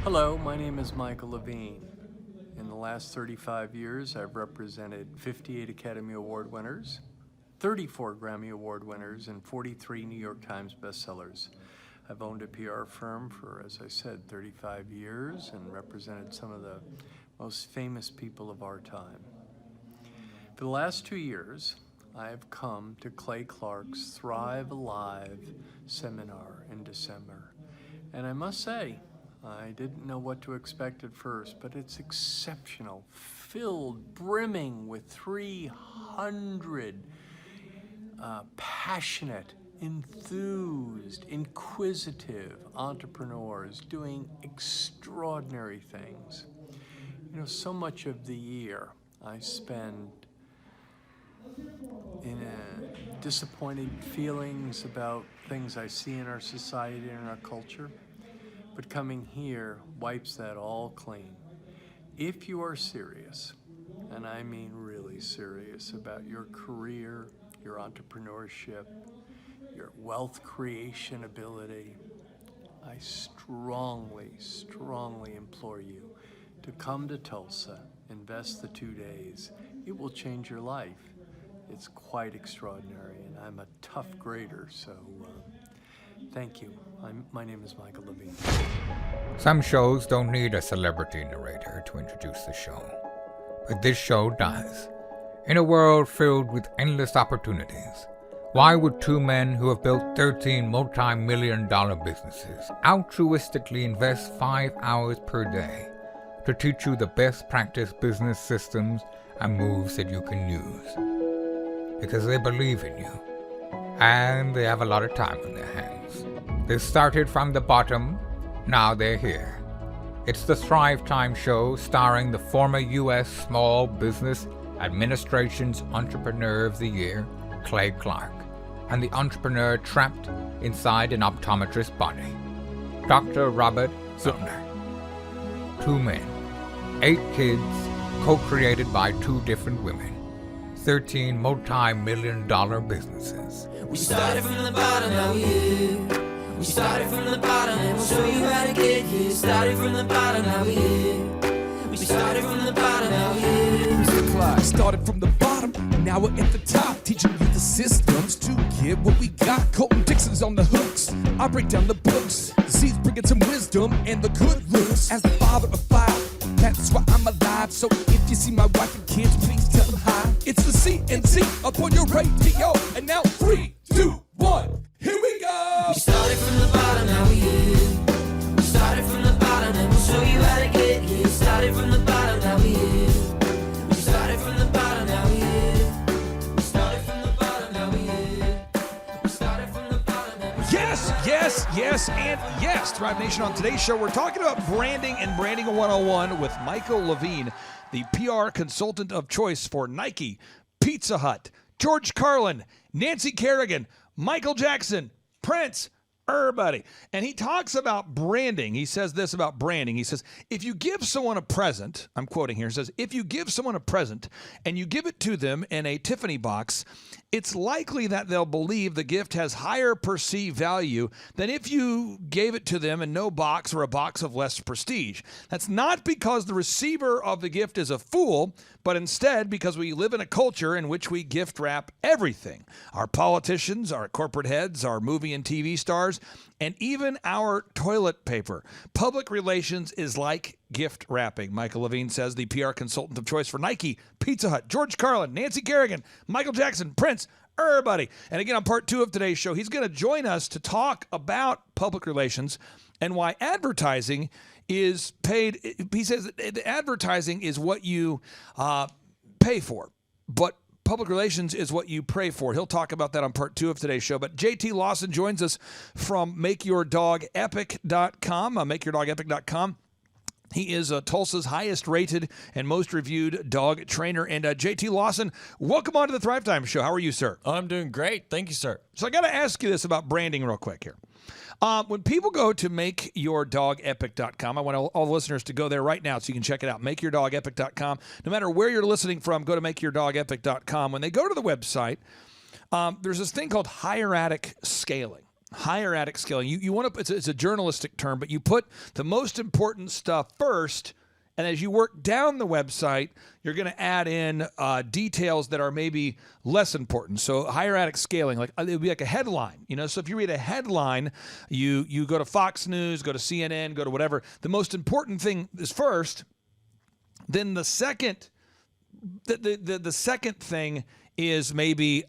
Hello, my name is Michael Levine. In the last 35 years, I've represented 58 Academy Award winners, 34 Grammy Award winners, and 43 New York Times bestsellers. I've owned a PR firm for, as I said, 35 years and represented some of the most famous people of our time. For the last 2 years, I have come to Clay Clark's Thrive Alive seminar in December. And I must say, I didn't know what to expect at first, but it's exceptional, filled, brimming with 300 passionate, enthused, inquisitive entrepreneurs doing extraordinary things. You know, so much of the year I spend in disappointed feelings about things I see in our society and in our culture. But coming here wipes that all clean. If you are serious, and I mean really serious, about your career, your entrepreneurship, your wealth creation ability, I strongly, strongly implore you to come to Tulsa, invest the 2 days. It will change your life. It's quite extraordinary, and I'm a tough grader, so thank you. My name is Michael Levine. Some shows don't need a celebrity narrator to introduce the show, but this show does. In a world filled with endless opportunities, why would two men who have built 13 multi-million-dollar businesses altruistically invest 5 hours per day to teach you the best practice business systems and moves that you can use? Because they believe in you, and they have a lot of time on their hands. They started from the bottom, now they're here. It's the Thrive Time Show, starring the former U.S. Small Business Administration's Entrepreneur of the Year, Clay Clark, and the entrepreneur trapped inside an optometrist's body, Dr. Robert Zillner. 2 men, 8 kids, co-created by 2 different women, 13 multi-million-dollar businesses. We started from the bottom, now we're here. We started from the bottom, and we'll show you how to get here. Started from the bottom, now we're here. We started from the bottom, now we're here. Mr. Clark started from the bottom, now we're at the top, teaching you the systems to get what we got. Colton Dixon's on the hooks, I break down the books. Z's bringing some wisdom and the good looks. As the father of 5, that's why I'm alive. So if you see my wife and kids, please tell them hi. It's the CNC up on your radio, and now 3, 2, 1, here we go. We started from the bottom, now we're here. We started from the bottom, and we'll show you how to get here. Started from the bottom, now we're here. We started from the bottom, now we're here. We started from the bottom, now we're here. We started from the bottom, now we're here. Yes, and yes. Thrive Nation, on today's show, we're talking about branding and Branding 101 with Michael Levine, the PR consultant of choice for Nike, Pizza Hut, George Carlin, Nancy Kerrigan, Michael Jackson, Prince, everybody. And he talks about branding. He says this about branding. He says, if you give someone a present, I'm quoting here, he says, if you give someone a present and you give it to them in a Tiffany box, it's likely that they'll believe the gift has higher perceived value than if you gave it to them in no box or a box of less prestige. That's not because the receiver of the gift is a fool, but instead because we live in a culture in which we gift wrap everything. Our politicians, our corporate heads, our movie and TV stars, and even our toilet paper. Public relations is like gift wrapping. Michael Levine says, the PR consultant of choice for Nike, Pizza Hut, George Carlin, Nancy Kerrigan, Michael Jackson, Prince, everybody. And again, on part 2 of today's show, he's going to join us to talk about public relations and why advertising is paid. He says that advertising is what you pay for, but public relations is what you pray for. He'll talk about that on part 2 of today's show. But JT Lawson joins us from MakeYourDogEpic.com, MakeYourDogEpic.com. He is Tulsa's highest rated and most reviewed dog trainer. And JT Lawson, welcome on to the Thrive Time Show. How are you, sir? I'm doing great. Thank you, sir. So I got to ask you this about branding real quick here. When people go to MakeYourDogEpic.com, I want all the listeners to go there right now so you can check it out, MakeYourDogEpic.com. No matter where you're listening from, go to MakeYourDogEpic.com. When they go to the website, there's this thing called hieratic scaling. hieratic scaling. You want to, it's a journalistic term, but you put the most important stuff first, and as you work down the website, you're going to add in details that are maybe less important. So hieratic scaling, like it would be like a headline, So if you read a headline, you go to Fox News, go to CNN, go to whatever. The most important thing is first. Then the second, the second thing is maybe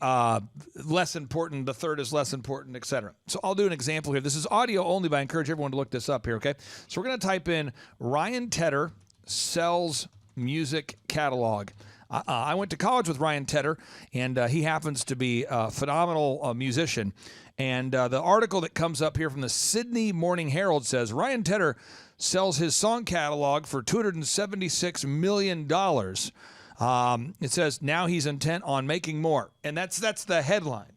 less important. The third is less important, etc. So I'll do an example here. This is audio only, but I encourage everyone to look this up here, okay? So we're going to type in Ryan Tedder sells music catalog. I went to college with Ryan Tedder, and he happens to be a phenomenal musician. And the article that comes up here from the Sydney Morning Herald says, Ryan Tedder sells his song catalog for $276 million. It says, now he's intent on making more. And that's the headline.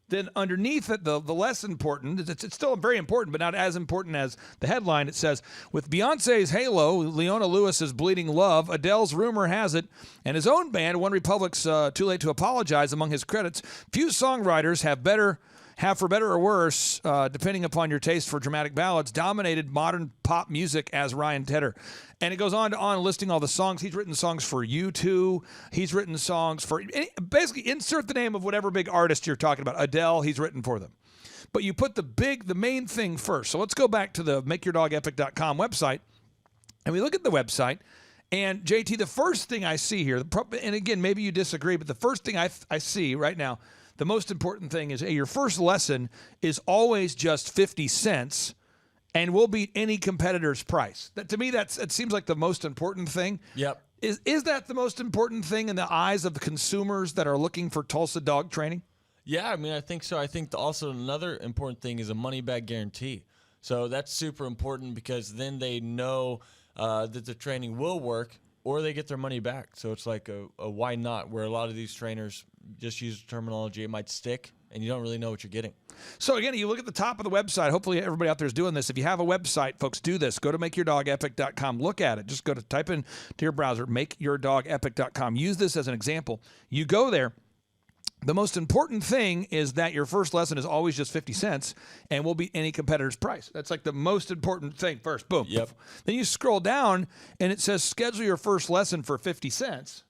Then underneath it, the less important, it's still very important, but not as important as the headline. It says, with Beyonce's Halo, Leona Lewis's Bleeding Love, Adele's Rumor Has It, and his own band, One Republic's Too Late to Apologize, among his credits, few songwriters have, for better or worse, depending upon your taste for dramatic ballads, dominated modern pop music as Ryan Tedder. And it goes on listing all the songs. He's written songs for U2. He's written songs for, basically insert the name of whatever big artist you're talking about. Adele, he's written for them. But you put the main thing first. So let's go back to the makeyourdogepic.com website. And we look at the website. And JT, the first thing I see here, and again, maybe you disagree, but the first thing I see right now, the most important thing is your first lesson is always just 50 cents and will beat any competitor's price. That, to me, it seems like the most important thing. Yep. Is that the most important thing in the eyes of the consumers that are looking for Tulsa dog training? Yeah, I mean, I think so. I think also another important thing is a money-back guarantee. So that's super important because then they know that the training will work or they get their money back. So it's like a why not, where a lot of these trainers just use terminology. It might stick, and you don't really know what you're getting. So, again, you look at the top of the website. Hopefully everybody out there is doing this. If you have a website, folks, do this. Go to makeyourdogepic.com. Look at it. Just go to type in to your browser, makeyourdogepic.com. Use this as an example. You go there. The most important thing is that your first lesson is always just 50 cents and will beat any competitor's price. That's like the most important thing first. Boom. Yep. Then you scroll down, and it says schedule your first lesson for 50 cents.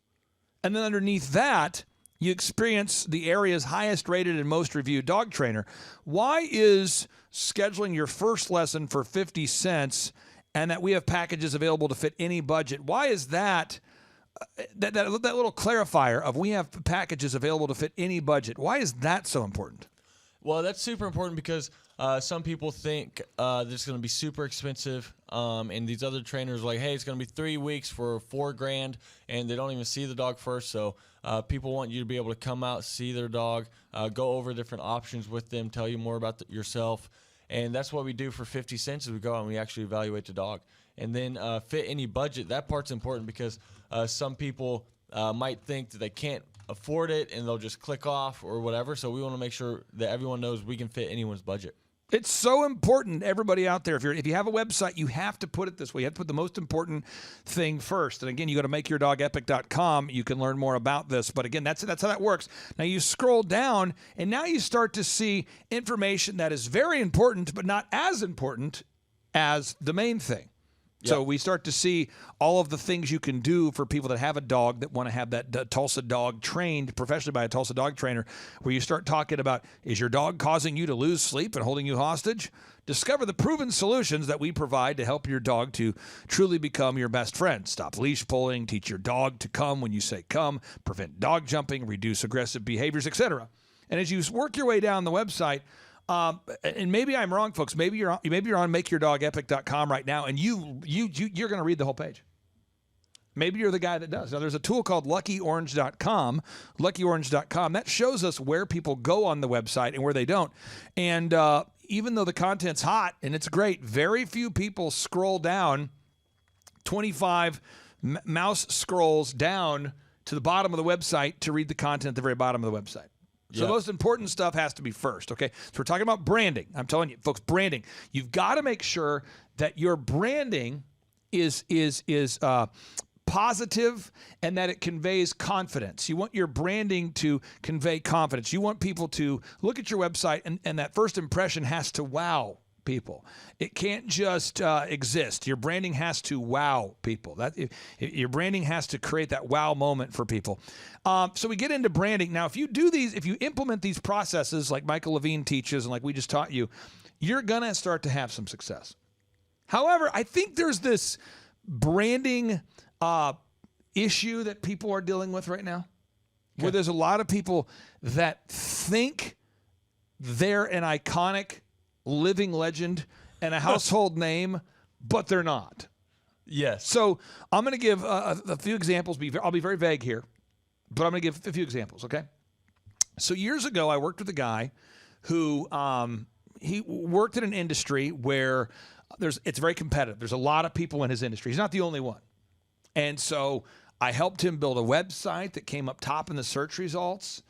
And then underneath that, you experience the area's highest rated and most reviewed dog trainer. Why is scheduling your first lesson for 50 cents and that we have packages available to fit any budget? Why is that little clarifier of we have packages available to fit any budget? Why is that so important? Well, that's super important because some people think that it's going to be super expensive, and these other trainers are like, hey, it's going to be 3 weeks for $4,000, and they don't even see the dog first. So people want you to be able to come out, see their dog, go over different options with them, tell you more about yourself. And that's what we do for 50 cents is we go out and we actually evaluate the dog. And then fit any budget. That part's important because some people might think that they can't afford it and they'll just click off or whatever. So we want to make sure that everyone knows we can fit anyone's budget. It's so important, everybody out there. If you have a website, you have to put it this way. You have to put the most important thing first. And again, you go to makeyourdogepic.com. You can learn more about this. But again, that's how that works. Now you scroll down, and now you start to see information that is very important, but not as important as the main thing. Yep. So we start to see all of the things you can do for people that have a dog that want to have that Tulsa dog trained professionally by a Tulsa dog trainer, where you start talking about, is your dog causing you to lose sleep and holding you hostage? Discover the proven solutions that we provide to help your dog to truly become your best friend. Stop leash pulling, teach your dog to come when you say come, prevent dog jumping, reduce aggressive behaviors, etc. And as you work your way down the website, and maybe I'm wrong, folks. Maybe you're on makeyourdogepic.com right now, and you're going to read the whole page. Maybe you're the guy that does. Now, there's a tool called LuckyOrange.com. LuckyOrange.com that shows us where people go on the website and where they don't. And even though the content's hot and it's great, very few people scroll down 25 mouse scrolls down to the bottom of the website to read the content at the very bottom of the website. So the most important stuff has to be first, okay? So we're talking about branding. I'm telling you, folks, branding. You've got to make sure that your branding is positive and that it conveys confidence. You want your branding to convey confidence. You want people to look at your website and that first impression has to wow people. It can't just exist. Your branding has to wow people. Your branding has to create that wow moment for people. So we get into branding. Now, if you implement these processes like Michael Levine teaches and like we just taught you, you're going to start to have some success. However, I think there's this branding issue that people are dealing with right now, where there's a lot of people that think they're an iconic living legend and a household name, but they're not. Yes. So I'm going to give a few examples. I'll be very vague here, but I'm going to give a few examples, okay? So years ago, I worked with a guy who he worked in an industry where it's very competitive. There's a lot of people in his industry. He's not the only one. And so I helped him build a website that came up top in the search results.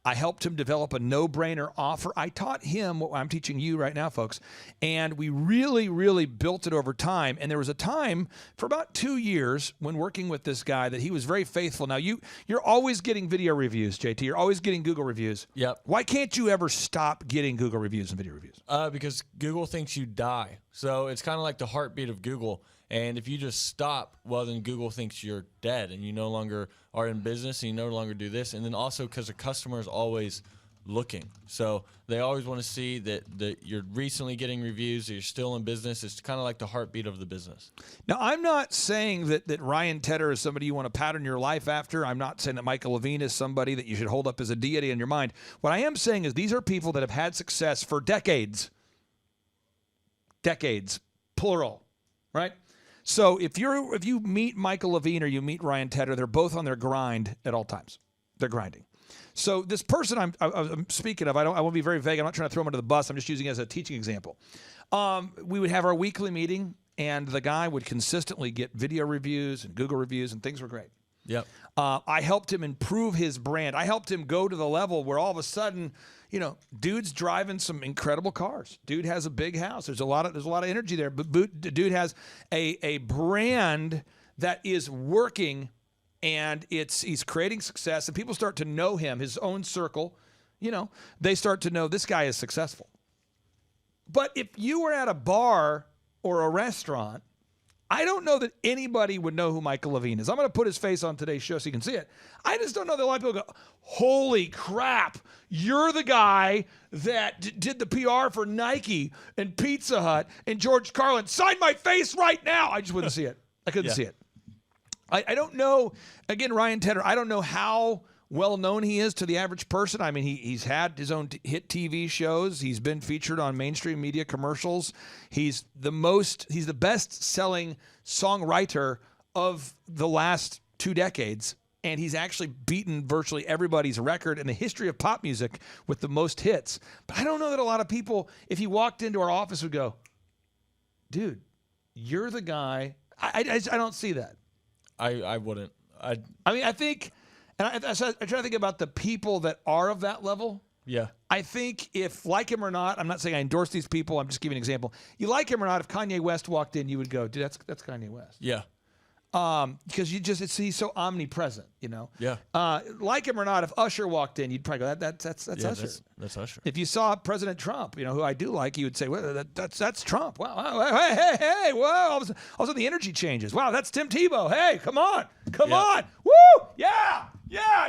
I helped him develop a no-brainer offer. I taught him what I'm teaching you right now, folks. And we really, really built it over time. And there was a time for about 2 years when working with this guy that he was very faithful. Now, you're always getting video reviews, JT. You're always getting Google reviews. Yep. Why can't you ever stop getting Google reviews and video reviews? Because Google thinks you die. So it's kind of like the heartbeat of Google. And if you just stop, well, then Google thinks you're dead and you no longer are in business and you no longer do this. And then also because the customer is always looking. So they always want to see that you're recently getting reviews, that you're still in business. It's kind of like the heartbeat of the business. Now, I'm not saying that Ryan Tedder is somebody you want to pattern your life after. I'm not saying that Michael Levine is somebody that you should hold up as a deity in your mind. What I am saying is these are people that have had success for decades. Decades, plural, right? So if you meet Michael Levine or you meet Ryan Tedder, they're both on their grind at all times. They're grinding. So this person I'm speaking of, I want to be very vague. I'm not trying to throw him under the bus. I'm just using it as a teaching example. We would have our weekly meeting, and the guy would consistently get video reviews and Google reviews, and things were great. Yep. I helped him improve his brand. I helped him go to the level where all of a sudden, dude's driving some incredible cars. Dude has a big house. There's a lot of energy there. But dude has a brand that is working, and he's creating success. And people start to know him. His own circle, they start to know this guy is successful. But if you were at a bar or a restaurant, I don't know that anybody would know who Michael Levine is. I'm going to put his face on today's show so you can see it. I just don't know that a lot of people go, holy crap, you're the guy that did the PR for Nike and Pizza Hut and George Carlin. Sign my face right now. I just wouldn't see it. I couldn't see it. I don't know. Again, Ryan Tedder, I don't know how well known he is to the average person. I mean, he's had his own hit TV shows. He's been featured on mainstream media commercials. He's the best selling songwriter of the last 2 decades. And he's actually beaten virtually everybody's record in the history of pop music with the most hits. But I don't know that a lot of people, if he walked into our office, would go, dude, you're the guy. I don't see that. I wouldn't. I mean, I think... And I try to think about the people that are of that level. Yeah. I think if, like him or not, I'm not saying I endorse these people. I'm just giving an example. You like him or not, if Kanye West walked in, you would go, dude, that's Kanye West. Yeah. Because he's so omnipresent, Yeah. Like him or not, if Usher walked in, you'd probably go, that's Usher. That's Usher. If you saw President Trump, who I do like, you would say, well, that's Trump. Wow, hey, whoa! All of a sudden the energy changes. Wow, that's Tim Tebow. Hey, come on, woo, yeah.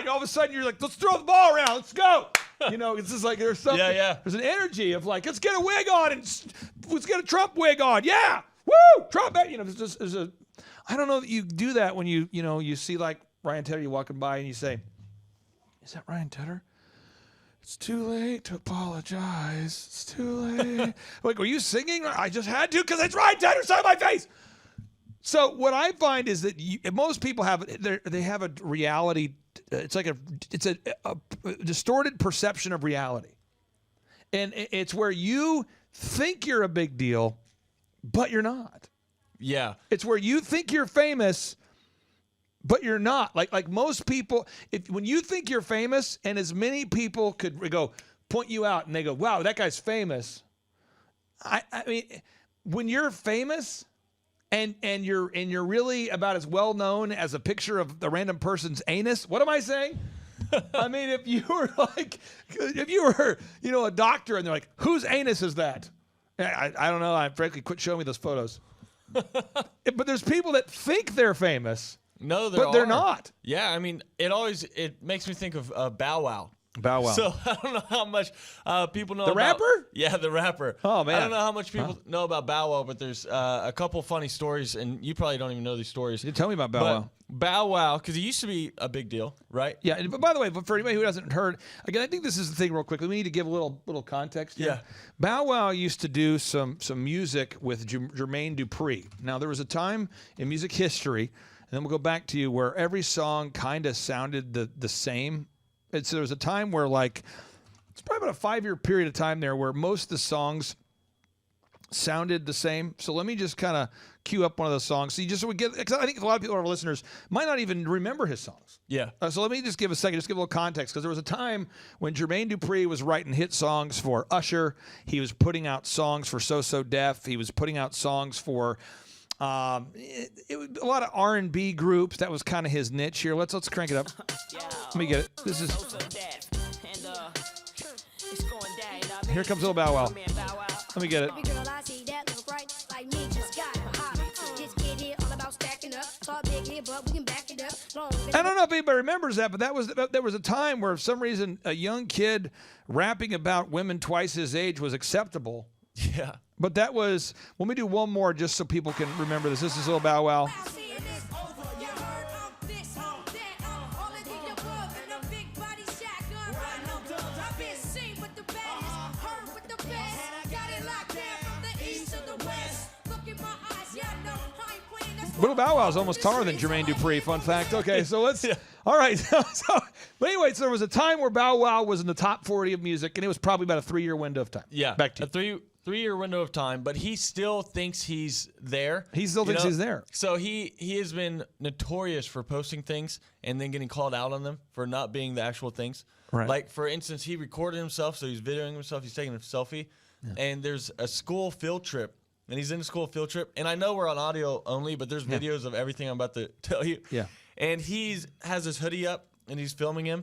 All of a sudden you're like, let's throw the ball around, let's go. It's just like there's something. Yeah. There's an energy of like, let's get a wig on and let's get a Trump wig on. Yeah, woo, Trump. There's a. I don't know that you do that when you see like Ryan Tedder, you walking by and you say, is that Ryan Tedder? It's too late to apologize. It's too late. Like, were you singing? I just had to because it's Ryan Tedder, sign my face. So what I find is that most people have a reality. It's like a distorted perception of reality. And it's where you think you're a big deal, but you're not. Yeah. It's where you think you're famous, but you're not. Like most people, when you think you're famous, and as many people could go point you out and they go, wow, that guy's famous. I mean, when you're famous, and you're really about as well known as a picture of the random person's anus. What am I saying? I mean, if you were a doctor and they're like, whose anus is that? I don't know. I frankly quit showing me those photos. But there's people that think they're famous. No, but they're not. Yeah, I mean, it makes me think of Bow Wow. Bow Wow. So I don't know how much people know the about, rapper? Yeah, the rapper. Oh, man. I don't know how much people know about Bow Wow, but there's a couple funny stories, and you probably don't even know these stories. You tell me about Bow Wow. Bow Wow, because he used to be a big deal, right? Yeah, but by the way, for anybody who hasn't heard, again, I think this is the thing real quickly. We need to give a little context here. Yeah. Bow Wow used to do some music with Jermaine Dupri. Now, there was a time in music history, and then we'll go back to you, where every song kind of sounded the same. And so there was a time where, like, it's probably about a 5-year period of time there where most of the songs sounded the same. So let me just kind of cue up one of those songs. So you just would get, because I think a lot of people, our listeners, might not even remember his songs. Yeah. So let me just give a second, just give a little context, because there was a time when Jermaine Dupri was writing hit songs for Usher. He was putting out songs for So Def. He was putting out songs for a lot of R&B groups. That was kind of his niche here. Let's crank it up. Let me get it. This is. Here comes Lil Bow Wow. Let me get it. I don't know if anybody remembers that, but there was a time where, for some reason, a young kid rapping about women twice his age was acceptable. Yeah. But that was, let me do one more just so people can remember this. This is Lil Bow Wow. Lil Bow Wow is almost taller than Jermaine Dupri, fun fact. Okay, so let's, all right. But anyway, so there was a time where Bow Wow was in the top 40 of music, and it was probably about a 3-year window of time. Yeah. Back to you. Three-year window of time, but he still thinks he's there. He still thinks he's there. So he has been notorious for posting things and then getting called out on them for not being the actual things. Right. Like, for instance, he recorded himself, so he's videoing himself, he's taking a selfie, and there's a school field trip, and he's in a school field trip, and I know we're on audio only, but there's videos of everything I'm about to tell you. Yeah. And has his hoodie up, and he's filming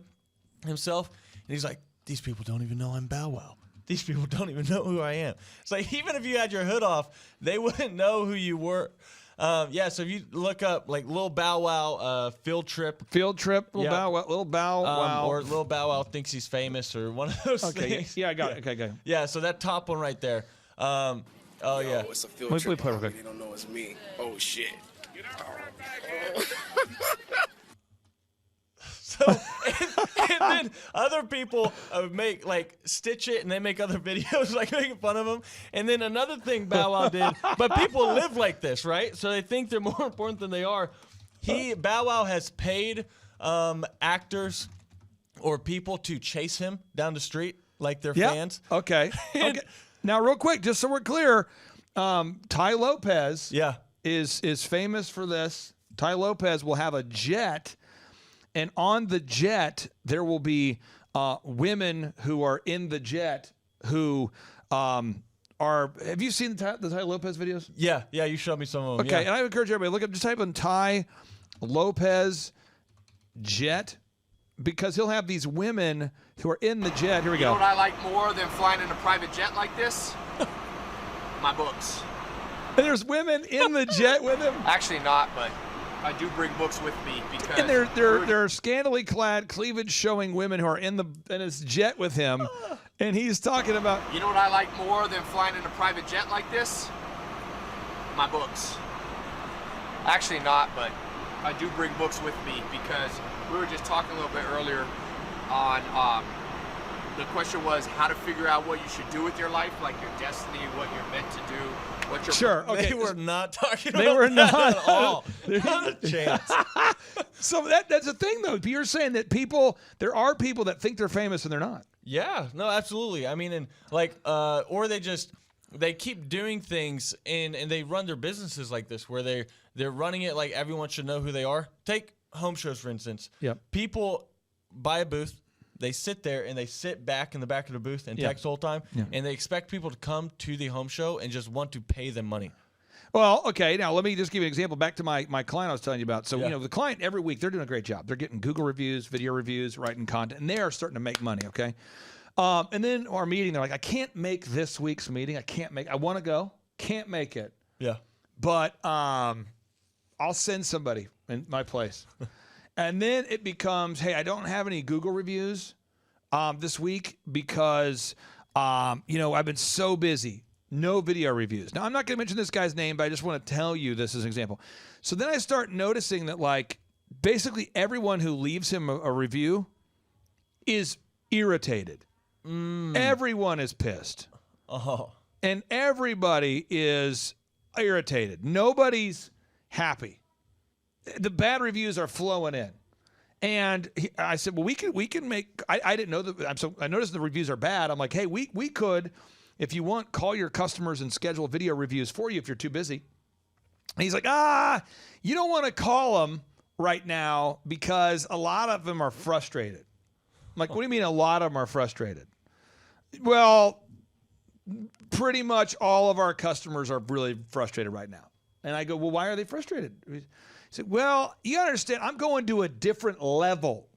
himself, and he's like, these people don't even know I'm Bow Wow. These people don't even know who I am. It's like, even if you had your hood off, they wouldn't know who you were. So if you look up, like, Lil Bow Wow field trip. Field trip, Lil Bow Wow. Lil Bow Wow. Or Lil Bow Wow thinks he's famous, or one of those things. Yeah, I got it. Okay, go. Yeah, so that top one right there. Oh, yeah. It's a field Wait, trip. play real quick. They don't know it's me. Oh, shit. So, and then other people stitch it, and they make other videos like making fun of him. And then another thing Bow Wow did, but people live like this, right? So they think they're more important than they are. Bow Wow has paid actors or people to chase him down the street like they're fans. Okay. Okay. Now, real quick, just so we're clear, Ty Lopez is famous for this. Ty Lopez will have a jet. And on the jet, there will be women who are in the jet who are. Have you seen the Ty Lopez videos? Yeah, you showed me some of them. Okay, yeah. and I would encourage everybody, just type in Ty Lopez jet, because he'll have these women who are in the jet. Here we go. You know what I like more than flying in a private jet like this? My books. And there's women in the jet with him. Actually not, but I do bring books with me because. And they're scantily clad, cleavage showing women who are in his jet with him, and he's talking about. You know what I like more than flying in a private jet like this? My books. Actually not, but I do bring books with me because we were just talking a little bit earlier on. The question was how to figure out what you should do with your life, like your destiny, what you're meant to do. What your Sure. Okay. They were not talking They about were that not at all. Not a chance. So that's the thing, though. You're saying that there are people that think they're famous and they're not. Yeah, no, absolutely. I mean, and or they keep doing things and they run their businesses like this, where they're running it like everyone should know who they are. Take home shows, for instance. Yep. People buy a booth. They sit there and they sit back in the back of the booth and text the whole time, and they expect people to come to the home show and just want to pay them money. Well, okay. Now, let me just give you an example. Back to my client I was telling you about. So, Yeah. the client every week, they're doing a great job. They're getting Google reviews, video reviews, writing content, and they are starting to make money, okay? And then our meeting, they're like, I can't make this week's meeting. I want to go. Can't make it. Yeah. But I'll send somebody in my place. And then it becomes, hey, I don't have any Google reviews this week because, I've been so busy. No video reviews. Now, I'm not going to mention this guy's name, but I just want to tell you this as an example. So then I start noticing that, like, basically everyone who leaves him a review is irritated. Everyone is pissed. Oh. And everybody is irritated. Nobody's happy. The bad reviews are flowing in. And I said, well, we can make, I didn't know that. I noticed the reviews are bad. I'm like, hey, we could, if you want, call your customers and schedule video reviews for you if you're too busy. And he's like, you don't want to call them right now because a lot of them are frustrated. I'm like, what do you mean a lot of them are frustrated? Well, pretty much all of our customers are really frustrated right now. And I go, well, why are they frustrated? He said, well, you understand, I'm going to a different level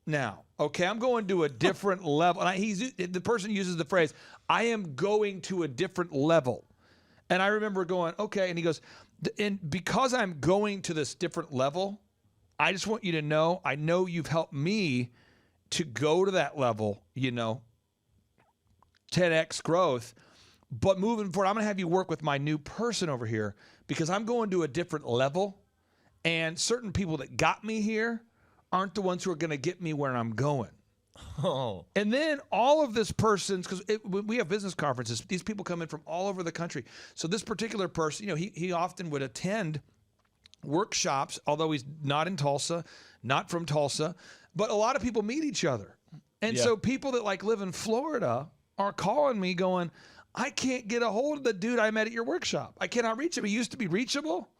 now. Okay, I'm going to a different level. And the person uses the phrase, I am going to a different level. And I remember going, okay. And he goes, and because I'm going to this different level, I just want you to know, I know you've helped me to go to that level, 10x growth. But moving forward, I'm going to have you work with my new person over here because I'm going to a different level. And certain people that got me here aren't the ones who are going to get me where I'm going. Oh. And then all of this person's, because we have business conferences, these people come in from all over the country. So this particular person, he often would attend workshops, although he's not in Tulsa, not from Tulsa, but a lot of people meet each other. And so people that live in Florida are calling me going, I can't get a hold of the dude I met at your workshop. I cannot reach him. He used to be reachable.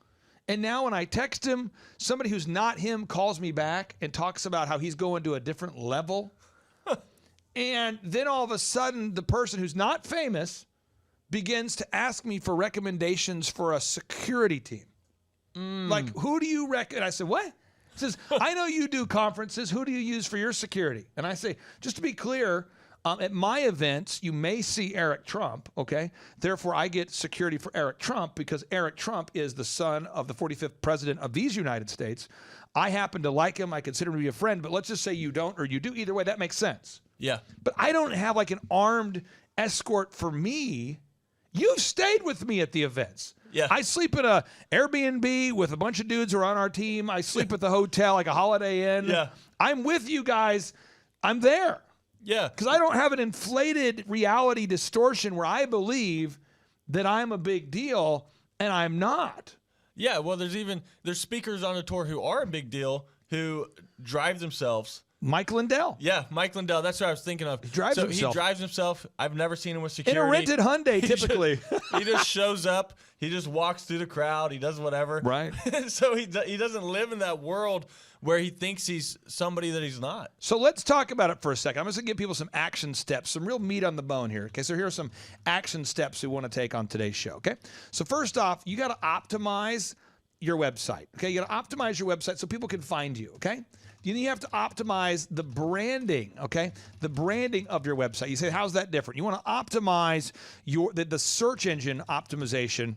And now when I text him, somebody who's not him calls me back and talks about how he's going to a different level. And then all of a sudden, the person who's not famous begins to ask me for recommendations for a security team. Like, who do you recommend? I said, what? He says, I know you do conferences. Who do you use for your security? And I say, just to be clear, at my events, you may see Eric Trump, okay? Therefore, I get security for Eric Trump because Eric Trump is the son of the 45th president of these United States. I happen to like him. I consider him to be a friend, but let's just say you don't or you do. Either way, that makes sense. Yeah. But I don't have an armed escort for me. You've stayed with me at the events. Yeah. I sleep in a Airbnb with a bunch of dudes who are on our team. I sleep at the hotel, like a Holiday Inn. Yeah. I'm with you guys. I'm there. Yeah. Because I don't have an inflated reality distortion where I believe that I'm a big deal and I'm not. Yeah. Well, there's speakers on the tour who are a big deal who drive themselves. Mike Lindell. Yeah, Mike Lindell. That's what I was thinking of. He drives himself. He drives himself. I've never seen him with In security. a rented Hyundai, typically. He just shows up. He just walks through the crowd. He does whatever. Right. So he doesn't live in that world where he thinks he's somebody that he's not. So let's talk about it for a second. I'm just going to give people some action steps, some real meat on the bone here. Okay, so here are some action steps we want to take on today's show. Okay, so first off, you got to optimize your website. Okay, you got to optimize your website so people can find you. Okay. You have to optimize the branding, okay? The branding of your website. You say, how's that different? You want to optimize the search engine optimization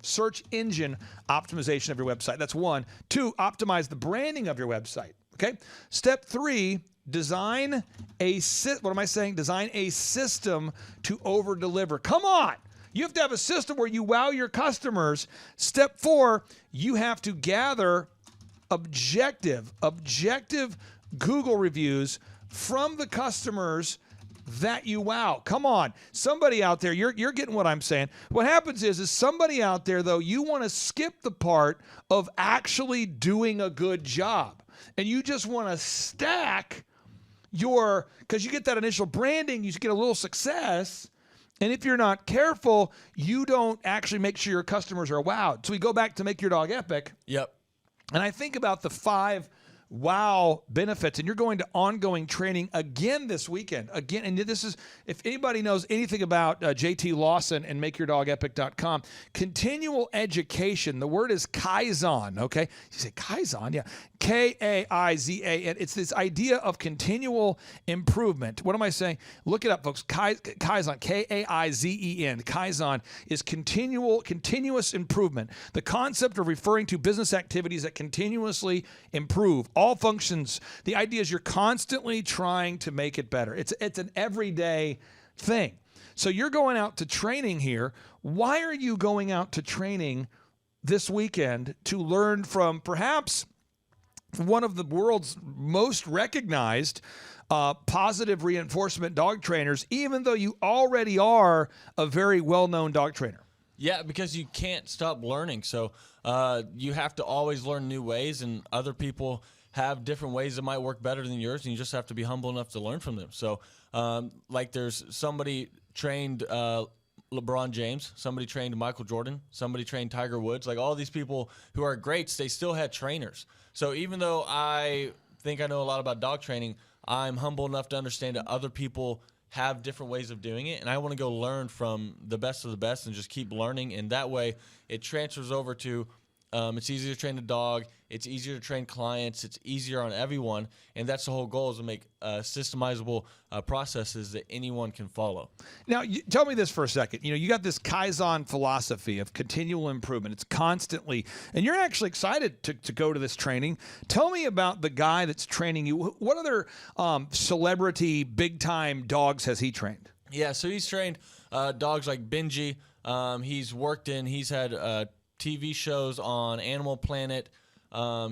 of your website. That's one. Two, optimize the branding of your website, okay? Step three, design a system to over-deliver. Come on! You have to have a system where you wow your customers. Step four, you have to gather objective Google reviews from the customers that you wow. Come on. Somebody out there, you're getting what I'm saying. What happens is somebody out there, though, you want to skip the part of actually doing a good job. And you just want to stack because you get that initial branding, you get a little success. And if you're not careful, you don't actually make sure your customers are wowed. So we go back to Make Your Dog Epic. Yep. And I think about the 5 wow benefits. And you're going to ongoing training again this weekend. Again, and this is, if anybody knows anything about JT Lawson and MakeYourDogEpic.com, continual education. The word is Kaizen, okay? You say Kaizen? Yeah. Kaizan. It's this idea of continual improvement. What am I saying? Look it up, folks. Kaizen, Kaizen. Kaizen is continuous improvement. The concept of referring to business activities that continuously improve all functions. The idea is you're constantly trying to make it better. It's an everyday thing. So you're going out to training here. Why are you going out to training this weekend to learn from perhaps one of the world's most recognized positive reinforcement dog trainers, even though you already are a very well-known dog trainer? Yeah, because you can't stop learning. So you have to always learn new ways, and other people have different ways that might work better than yours, and you just have to be humble enough to learn from them. So like there's somebody trained LeBron James, somebody trained Michael Jordan, somebody trained Tiger Woods. Like all these people who are greats, they still had trainers. So even though I think I know a lot about dog training, I'm humble enough to understand that other people have different ways of doing it, and I want to go learn from the best of the best and just keep learning. And that way it transfers over to it's easier to train a dog, it's easier to train clients, it's easier on everyone, and that's the whole goal, is to make systemizable processes that anyone can follow. Now, tell me this for a second. You got this Kaizen philosophy of continual improvement. It's constantly, and you're actually excited to go to this training. Tell me about the guy that's training you. What other celebrity, big-time dogs has he trained? Yeah, so he's trained dogs like Benji. He's had TV shows on Animal Planet.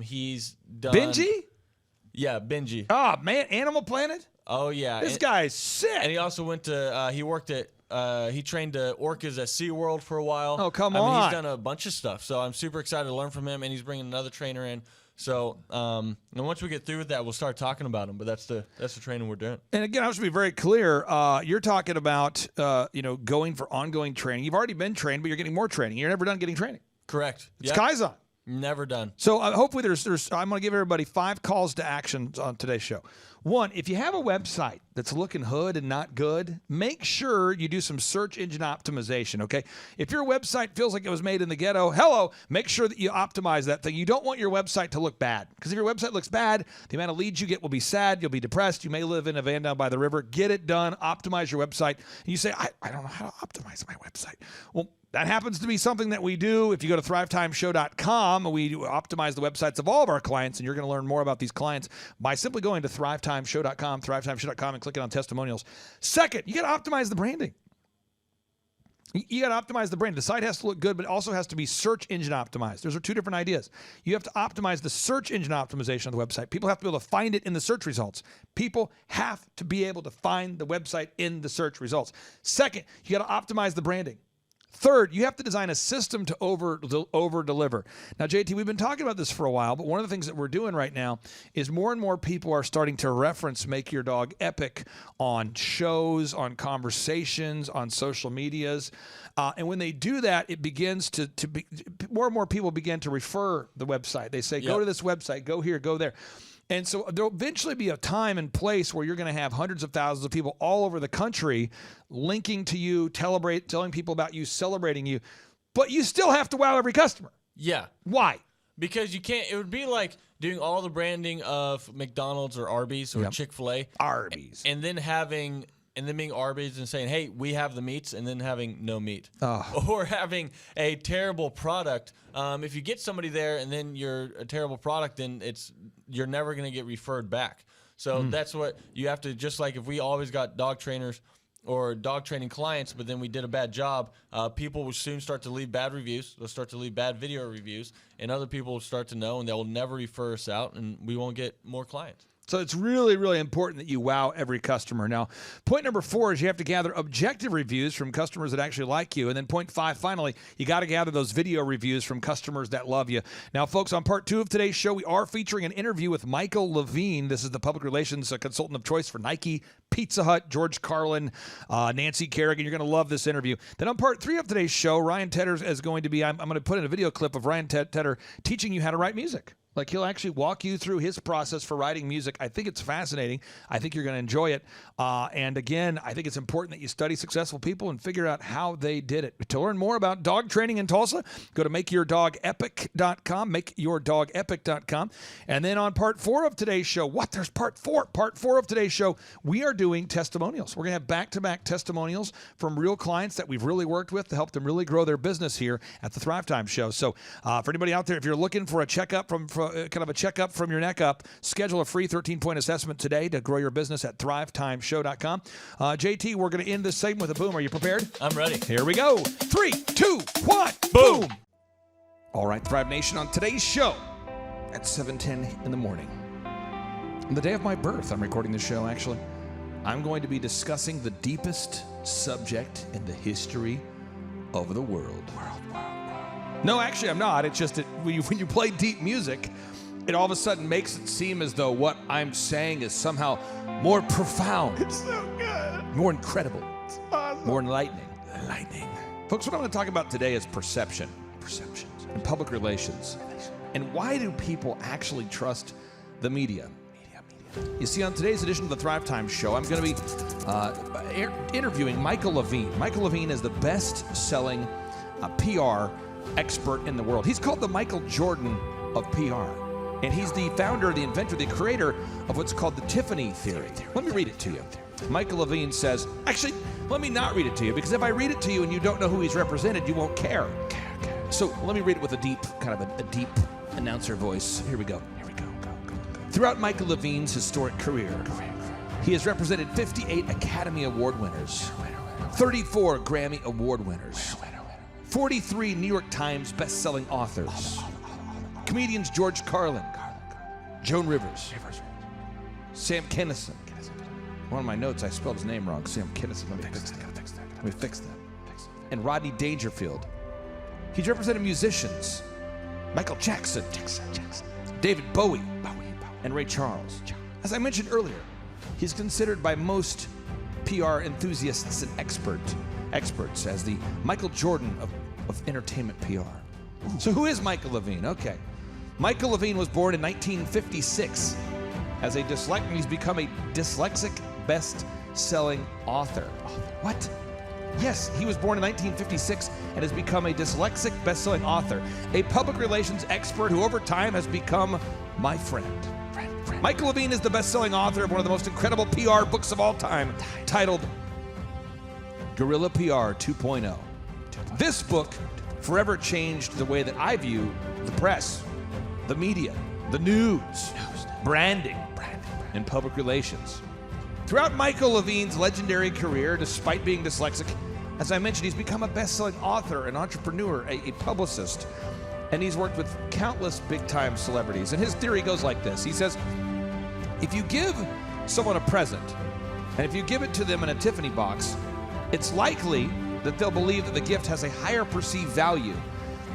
He's done Benji? Yeah, Benji. Oh, man, Animal Planet? Oh, yeah. This guy's sick. And he also went to, he trained orcas at SeaWorld for a while. Oh, come I mean, on. he's done a bunch of stuff. So I'm super excited to learn from him, and he's bringing another trainer in. So, and once we get through with that, we'll start talking about him. But that's the training we're doing. And again, I have to be very clear. You're talking about, going for ongoing training. You've already been trained, but you're getting more training. You're never done getting training. Correct. It's Kaizen. Never done. So hopefully I'm going to give everybody 5 calls to action on today's show. 1, if you have a website that's looking hood and not good, make sure you do some search engine optimization, okay? If your website feels like it was made in the ghetto, make sure that you optimize that thing. You don't want your website to look bad, because if your website looks bad, the amount of leads you get will be sad. You'll be depressed. You may live in a van down by the river. Get it done. Optimize your website. And you say, I don't know how to optimize my website. Well, that happens to be something that we do. If you go to thrivetimeshow.com, we optimize the websites of all of our clients, and you're going to learn more about these clients by simply going to thrivetimeshow.com, and clicking on testimonials. Second, you got to optimize the branding. You got to optimize the brand. The site has to look good, but it also has to be search engine optimized. Those are 2 different ideas. You have to optimize the search engine optimization of the website. People have to be able to find it in the search results. People have to be able to find the website in the search results. Second, you got to optimize the branding. Third, you have to design a system to over-deliver. Now, JT, we've been talking about this for a while, but one of the things that we're doing right now is more and more people are starting to reference Make Your Dog Epic on shows, on conversations, on social medias. And when they do that, it begins to be more and more people begin to refer the website. They say, go to this website, go here, go there. And so there'll eventually be a time and place where you're going to have hundreds of thousands of people all over the country linking to you, telling people about you, celebrating you. But you still have to wow every customer. Yeah. Why? Because you can't. It would be like doing all the branding of McDonald's or Arby's or Chick-fil-A. Arby's. And then being Arby's and saying, hey, we have the meats, and then having no meat. Oh. Or having a terrible product. If you get somebody there and then you're a terrible product, then you're never going to get referred back. So that's what you have to, just like if we always got dog trainers or dog training clients, but then we did a bad job, people will soon start to leave bad reviews. They'll start to leave bad video reviews, and other people will start to know, and they will never refer us out, and we won't get more clients. So it's really, really important that you wow every customer. Now, point number 4 is you have to gather objective reviews from customers that actually like you. And then point 5, finally, you got to gather those video reviews from customers that love you. Now, folks, on part 2 of today's show, we are featuring an interview with Michael Levine. This is the public relations consultant of choice for Nike, Pizza Hut, George Carlin, Nancy Kerrigan. You're going to love this interview. Then on part 3 of today's show, Ryan Tedder is going to be, I'm going to put in a video clip of Ryan Tedder teaching you how to write music. Like, he'll actually walk you through his process for writing music. I think it's fascinating. I think you're going to enjoy it. And again, I think it's important that you study successful people and figure out how they did it. To learn more about dog training in Tulsa, go to makeyourdogepic.com, makeyourdogepic.com. And then on part 4 of today's show, there's part 4. Part 4 of today's show, we are doing testimonials. We're going to have back-to-back testimonials from real clients that we've really worked with to help them really grow their business here at the Thrive Time Show. So for anybody out there, if you're looking for a checkup from your neck up, schedule a free 13-point assessment today to grow your business at thrivetimeshow.com. JT, we're going to end this segment with a boom. Are you prepared? I'm ready. Here we go. 3, 2, 1, boom. All right, Thrive Nation, on today's show at 7:10 in the morning, on the day of my birth, I'm recording the show actually, I'm going to be discussing the deepest subject in the history of the world. No, actually, I'm not. It's just that when you play deep music, it all of a sudden makes it seem as though what I'm saying is somehow more profound. It's so good. More incredible. It's awesome. More enlightening. Folks, what I'm going to talk about today is perceptions, and public relations. And why do people actually trust the media? You see, on today's edition of the Thrive Time Show, I'm going to be interviewing Michael Levine. Michael Levine is the best-selling PR expert in the world. He's called the Michael Jordan of PR. And he's the founder, the inventor, the creator of what's called the Tiffany theory. Let me read it to you. Michael Levine says, actually, let me not read it to you, because if I read it to you and you don't know who he's represented, you won't care. So let me read it with a deep, a deep announcer voice. Here we go. Throughout Michael Levine's historic career, he has represented 58 Academy Award winners, 34 Grammy Award winners, 43 New York Times best-selling authors, comedians George Carlin, Joan Rivers, Sam Kinison. One of my notes, I spelled his name wrong. Sam Kinison. Let me fix that. And Rodney Dangerfield. He's represented musicians Michael Jackson, David Bowie, and Ray Charles. As I mentioned earlier, he's considered by most PR enthusiasts and experts as the Michael Jordan of entertainment PR. So who is Michael Levine? Okay. Michael Levine was born in 1956 as a dyslexic. He's become a dyslexic best-selling author. What? Yes, he was born in 1956 and has become a dyslexic best-selling author, a public relations expert who over time has become my friend. Michael Levine is the best-selling author of one of the most incredible PR books of all time, titled Guerrilla PR 2.0. This book forever changed the way that I view the press, the media, the news, branding, and public relations. Throughout Michael Levine's legendary career, despite being dyslexic, as I mentioned, he's become a best-selling author, an entrepreneur, a publicist, and he's worked with countless big-time celebrities. And his theory goes like this. He says, if you give someone a present, and if you give it to them in a Tiffany box, it's likely that they'll believe that the gift has a higher perceived value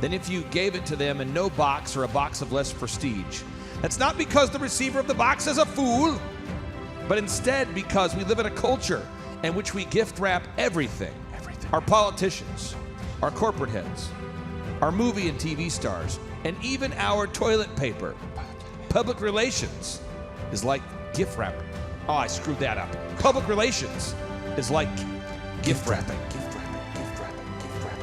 than if you gave it to them in no box or a box of less prestige. That's not because the receiver of the box is a fool, but instead because we live in a culture in which we gift wrap everything. Our politicians, our corporate heads, our movie and TV stars, and even our toilet paper. Public relations is like gift wrapping. Oh, I screwed that up. Public relations is like gift wrapping.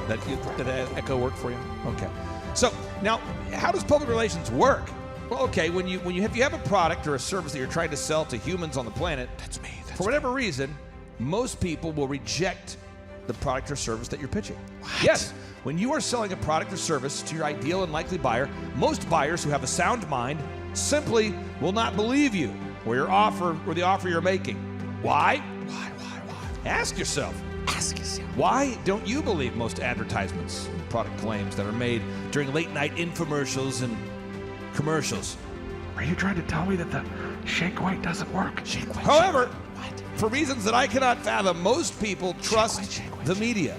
Did that echo work for you? Okay. So now, how does public relations work? Well, okay, if you have a product or a service that you're trying to sell to humans on the planet, for whatever reason, most people will reject the product or service that you're pitching. What? Yes, when you are selling a product or service to your ideal and likely buyer, most buyers who have a sound mind simply will not believe you or the offer you're making. Why? Why? Ask yourself. Why don't you believe most advertisements and product claims that are made during late night infomercials and commercials? Are you trying to tell me that the shake weight doesn't work? However, for reasons that I cannot fathom, most people trust the media.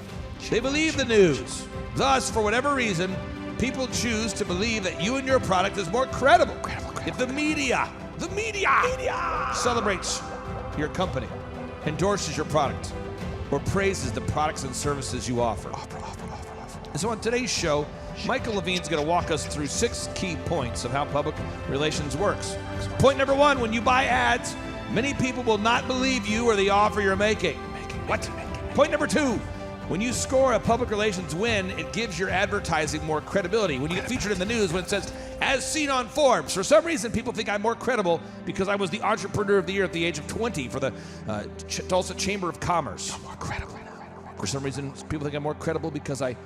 They believe the news. Thus, for whatever reason, people choose to believe that you and your product is more credible if the media celebrates your company, endorses your product, or praises the products and services you offer. And so on today's show, Michael Levine's going to walk us through 6 key points of how public relations works. Point number 1, when you buy ads, many people will not believe you or the offer you're making. What? Point number 2, when you score a public relations win, it gives your advertising more credibility. When you get featured in the news, when it says, as seen on Forbes, for some reason people think I'm more credible because I was the Entrepreneur of the Year at the age of 20 for the Tulsa Chamber of Commerce. I'm more credible. For some reason, people think I'm more credible because I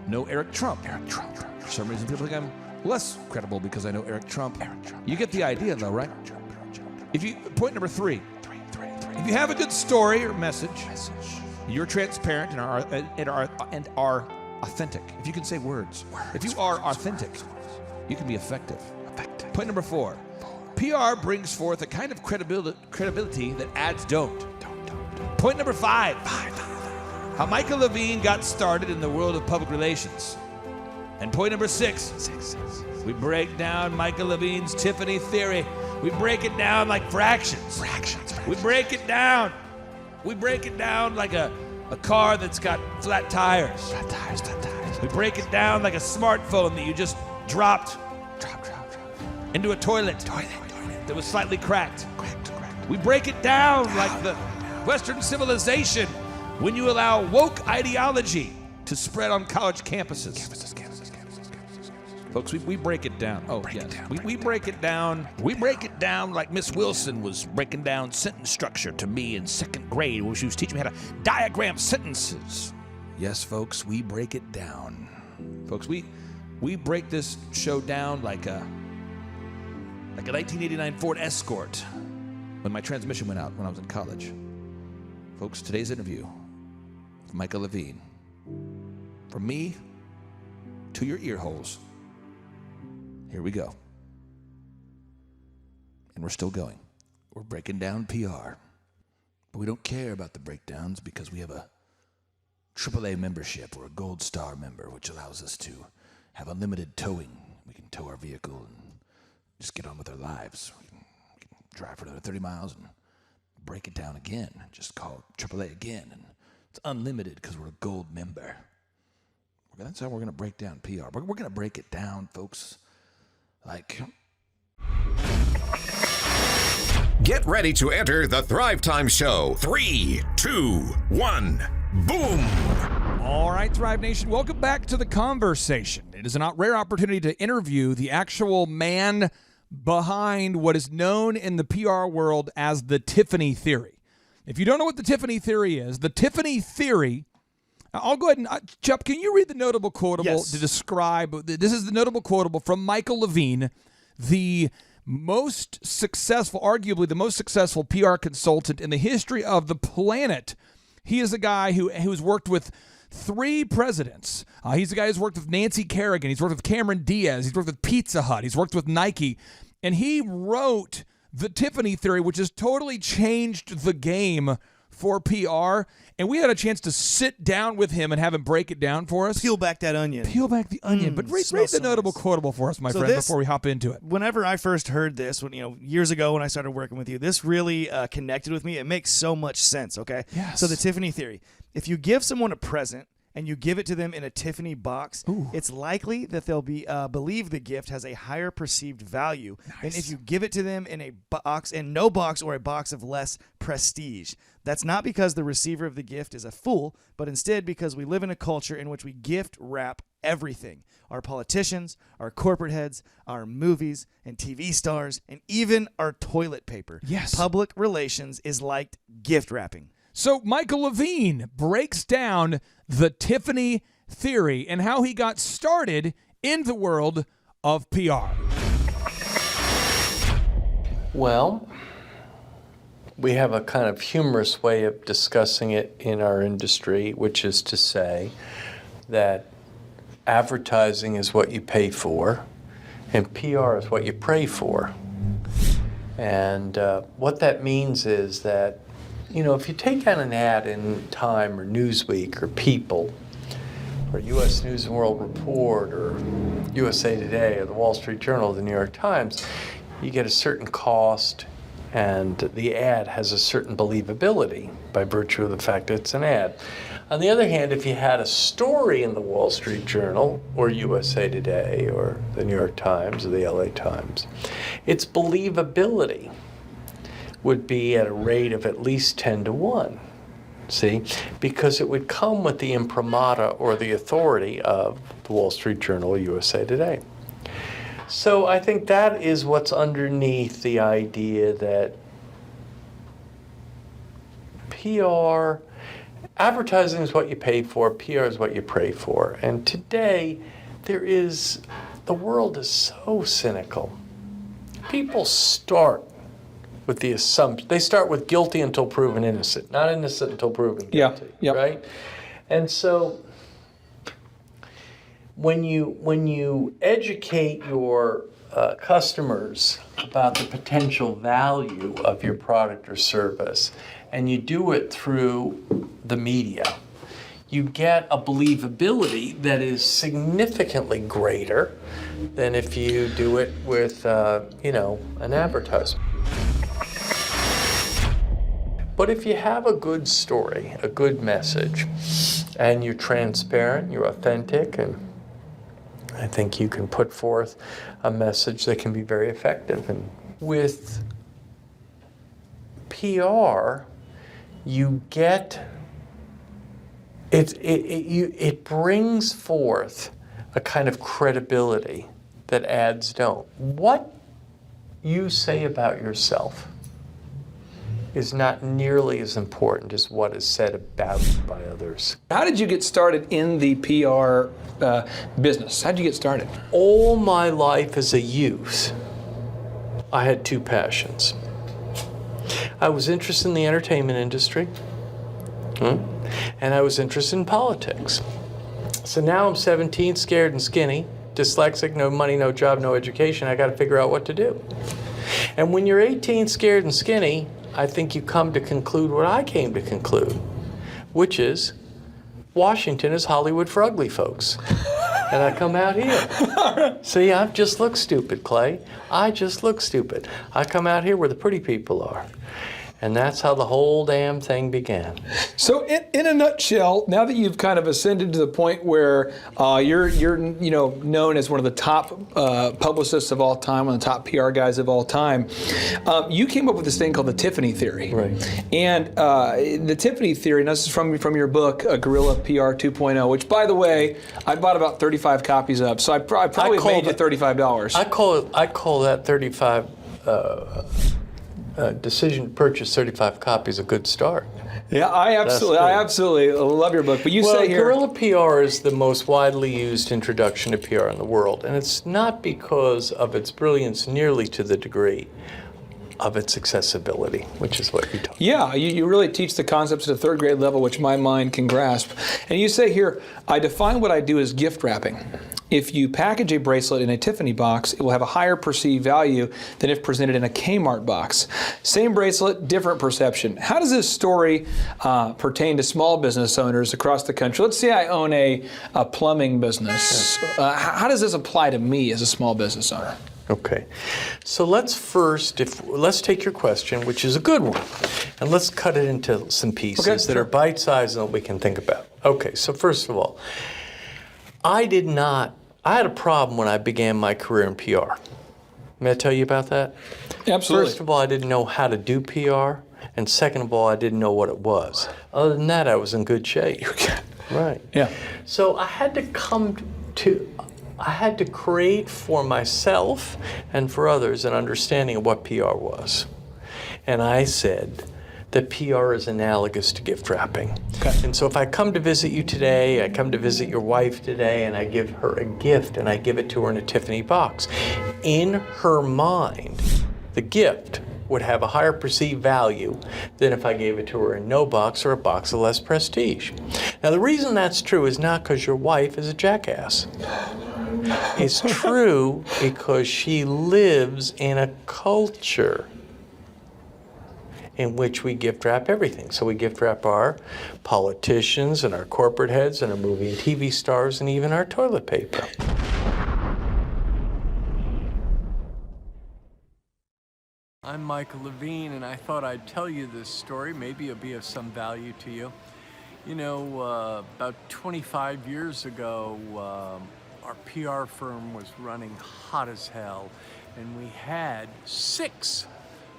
know Eric Trump. For some reason, people think I'm less credible because I know Eric Trump. You get the idea, though, right? Point number 3, if you have a good story or message, you're transparent and are authentic. If you can say words. If you are authentic, you can be effective. Point number 4, PR brings forth a kind of credibility that ads don't. Point number 5, how Michael Levine got started in the world of public relations. And point number 6, we break down Michael Levine's Tiffany theory. We break it down like fractions. We break it down. We break it down like a car that's got flat tires. We break it down like a smartphone that you just dropped into a toilet that was slightly cracked. We break it down like the Western civilization when you allow woke ideology to spread on college campuses. Folks, we break it down. We break it down. We break it down like Miss Wilson was breaking down sentence structure to me in 2nd grade when she was teaching me how to diagram sentences. Yes, folks, we break it down. Folks, we break this show down like a 1989 Ford Escort when my transmission went out when I was in college. Folks, today's interview with Michael Levine. From me to your ear holes. Here we go. And we're still going. We're breaking down PR. But we don't care about the breakdowns because we have a AAA membership or a Gold Star member, which allows us to have unlimited towing. We can tow our vehicle and just get on with our lives. We can drive for another 30 miles and break it down again. Just call AAA again. And it's unlimited because we're a gold member. That's how we're going to break down PR. We're going to break it down, folks. Get ready to enter the Thrive Time Show. 3, 2, 1, boom! All right, Thrive Nation, welcome back to the conversation. It is a rare opportunity to interview the actual man behind what is known in the PR world as the Tiffany theory. If you don't know what the Tiffany theory is, the Tiffany theory... I'll go ahead and, Chup, can you read the notable quotable to describe, this is the notable quotable from Michael Levine, the most successful, arguably the most successful PR consultant in the history of the planet. He is a guy who's worked with 3 presidents. He's a guy who's worked with Nancy Kerrigan. He's worked with Cameron Diaz. He's worked with Pizza Hut. He's worked with Nike. And he wrote the Tiffany theory, which has totally changed the game for PR, and we had a chance to sit down with him and have him break it down for us. Peel back that onion. Peel back the onion. But read the notable quotable for us, my friend, before we hop into it. Whenever I first heard this, years ago when I started working with you, this really connected with me. It makes so much sense, okay? Yes. So the Tiffany theory. If you give someone a present and you give it to them in a Tiffany box, it's likely that they'll believe the gift has a higher perceived value than if you give it to them in a box, in no box, or a box of less prestige. That's not because the receiver of the gift is a fool, but instead because we live in a culture in which we gift wrap everything. Our politicians, our corporate heads, our movies and TV stars, and even our toilet paper. Yes. Public relations is like gift wrapping. So Michael Levine breaks down the Tiffany theory and how he got started in the world of PR. Well, we have a kind of humorous way of discussing it in our industry, which is to say that advertising is what you pay for and PR is what you pray for. And what that means is that, if you take out an ad in Time or Newsweek or People or U.S. News and World Report or USA Today or the Wall Street Journal or the New York Times, you get a certain cost and the ad has a certain believability by virtue of the fact that it's an ad. On the other hand, if you had a story in the Wall Street Journal or USA Today or the New York Times or the LA Times, its believability would be at a rate of at least 10 to 1. See, because it would come with the imprimatur or the authority of the Wall Street Journal or USA Today. So I think that is what's underneath the idea that PR, advertising is what you pay for, PR is what you pray for. And today, the world is so cynical. People start with the assumption, they start with guilty until proven innocent, not innocent until proven guilty, right? And so when you educate your customers about the potential value of your product or service, and you do it through the media, you get a believability that is significantly greater than if you do it with, an advertisement. But if you have a good story, a good message, and you're transparent, you're authentic, and I think you can put forth a message that can be very effective. And with PR, you get, it brings forth a kind of credibility that ads don't. What you say about yourself is not nearly as important as what is said about you by others. How did you get started in the PR business? How did you get started? All my life as a youth, I had two passions. I was interested in the entertainment industry, and I was interested in politics. So now I'm 17, scared and skinny, dyslexic, no money, no job, no education. I got to figure out what to do. And when you're 18, scared and skinny, I think you come to conclude what I came to conclude, which is Washington is Hollywood for ugly folks. And I come out here. See, I just look stupid, Clay. I just look stupid. I come out here where the pretty people are. And that's how the whole damn thing began. So, in a nutshell, now that you've kind of ascended to the point where you're known as one of the top publicists of all time, one of the top PR guys of all time, you came up with this thing called the Tiffany theory. Right. And the Tiffany theory, and this is from your book, Guerrilla PR 2.0, which, by the way, I bought about 35 copies of. So I probably made you $35. I call that 35. Decision to purchase 35 copies a good start. Yeah, I absolutely love your book. But you say here, Guerrilla PR is the most widely used introduction to PR in the world, and it's not because of its brilliance nearly to the degree of its accessibility, which is what you talk about. Yeah, you really teach the concepts at a third grade level, which my mind can grasp. And you say here, I define what I do as gift wrapping. If you package a bracelet in a Tiffany box, it will have a higher perceived value than if presented in a Kmart box. Same bracelet, different perception. How does this story pertain to small business owners across the country? Let's say I own a plumbing business. How does this apply to me as a small business owner? Okay, so let's take your question, which is a good one, and let's cut it into some pieces that are bite-sized and that we can think about. Okay, so first of all, I had a problem when I began my career in PR. May I tell you about that? Absolutely. First of all, I didn't know how to do PR, and second of all, I didn't know what it was. Other than that, I was in good shape. Right. Yeah. So I had to create for myself and for others an understanding of what PR was. And I said that PR is analogous to gift wrapping. Okay. And so if I come to visit you today, I come to visit your wife today, and I give her a gift, and I give it to her in a Tiffany box, in her mind, the gift would have a higher perceived value than if I gave it to her in no box or a box of less prestige. Now, the reason that's true is not because your wife is a jackass. It's true because she lives in a culture in which we gift wrap everything. So we gift wrap our politicians and our corporate heads and our movie and TV stars and even our toilet paper. I'm Michael Levine, and I thought I'd tell you this story. Maybe it'll be of some value to you. You know, about 25 years ago, our PR firm was running hot as hell, and we had 6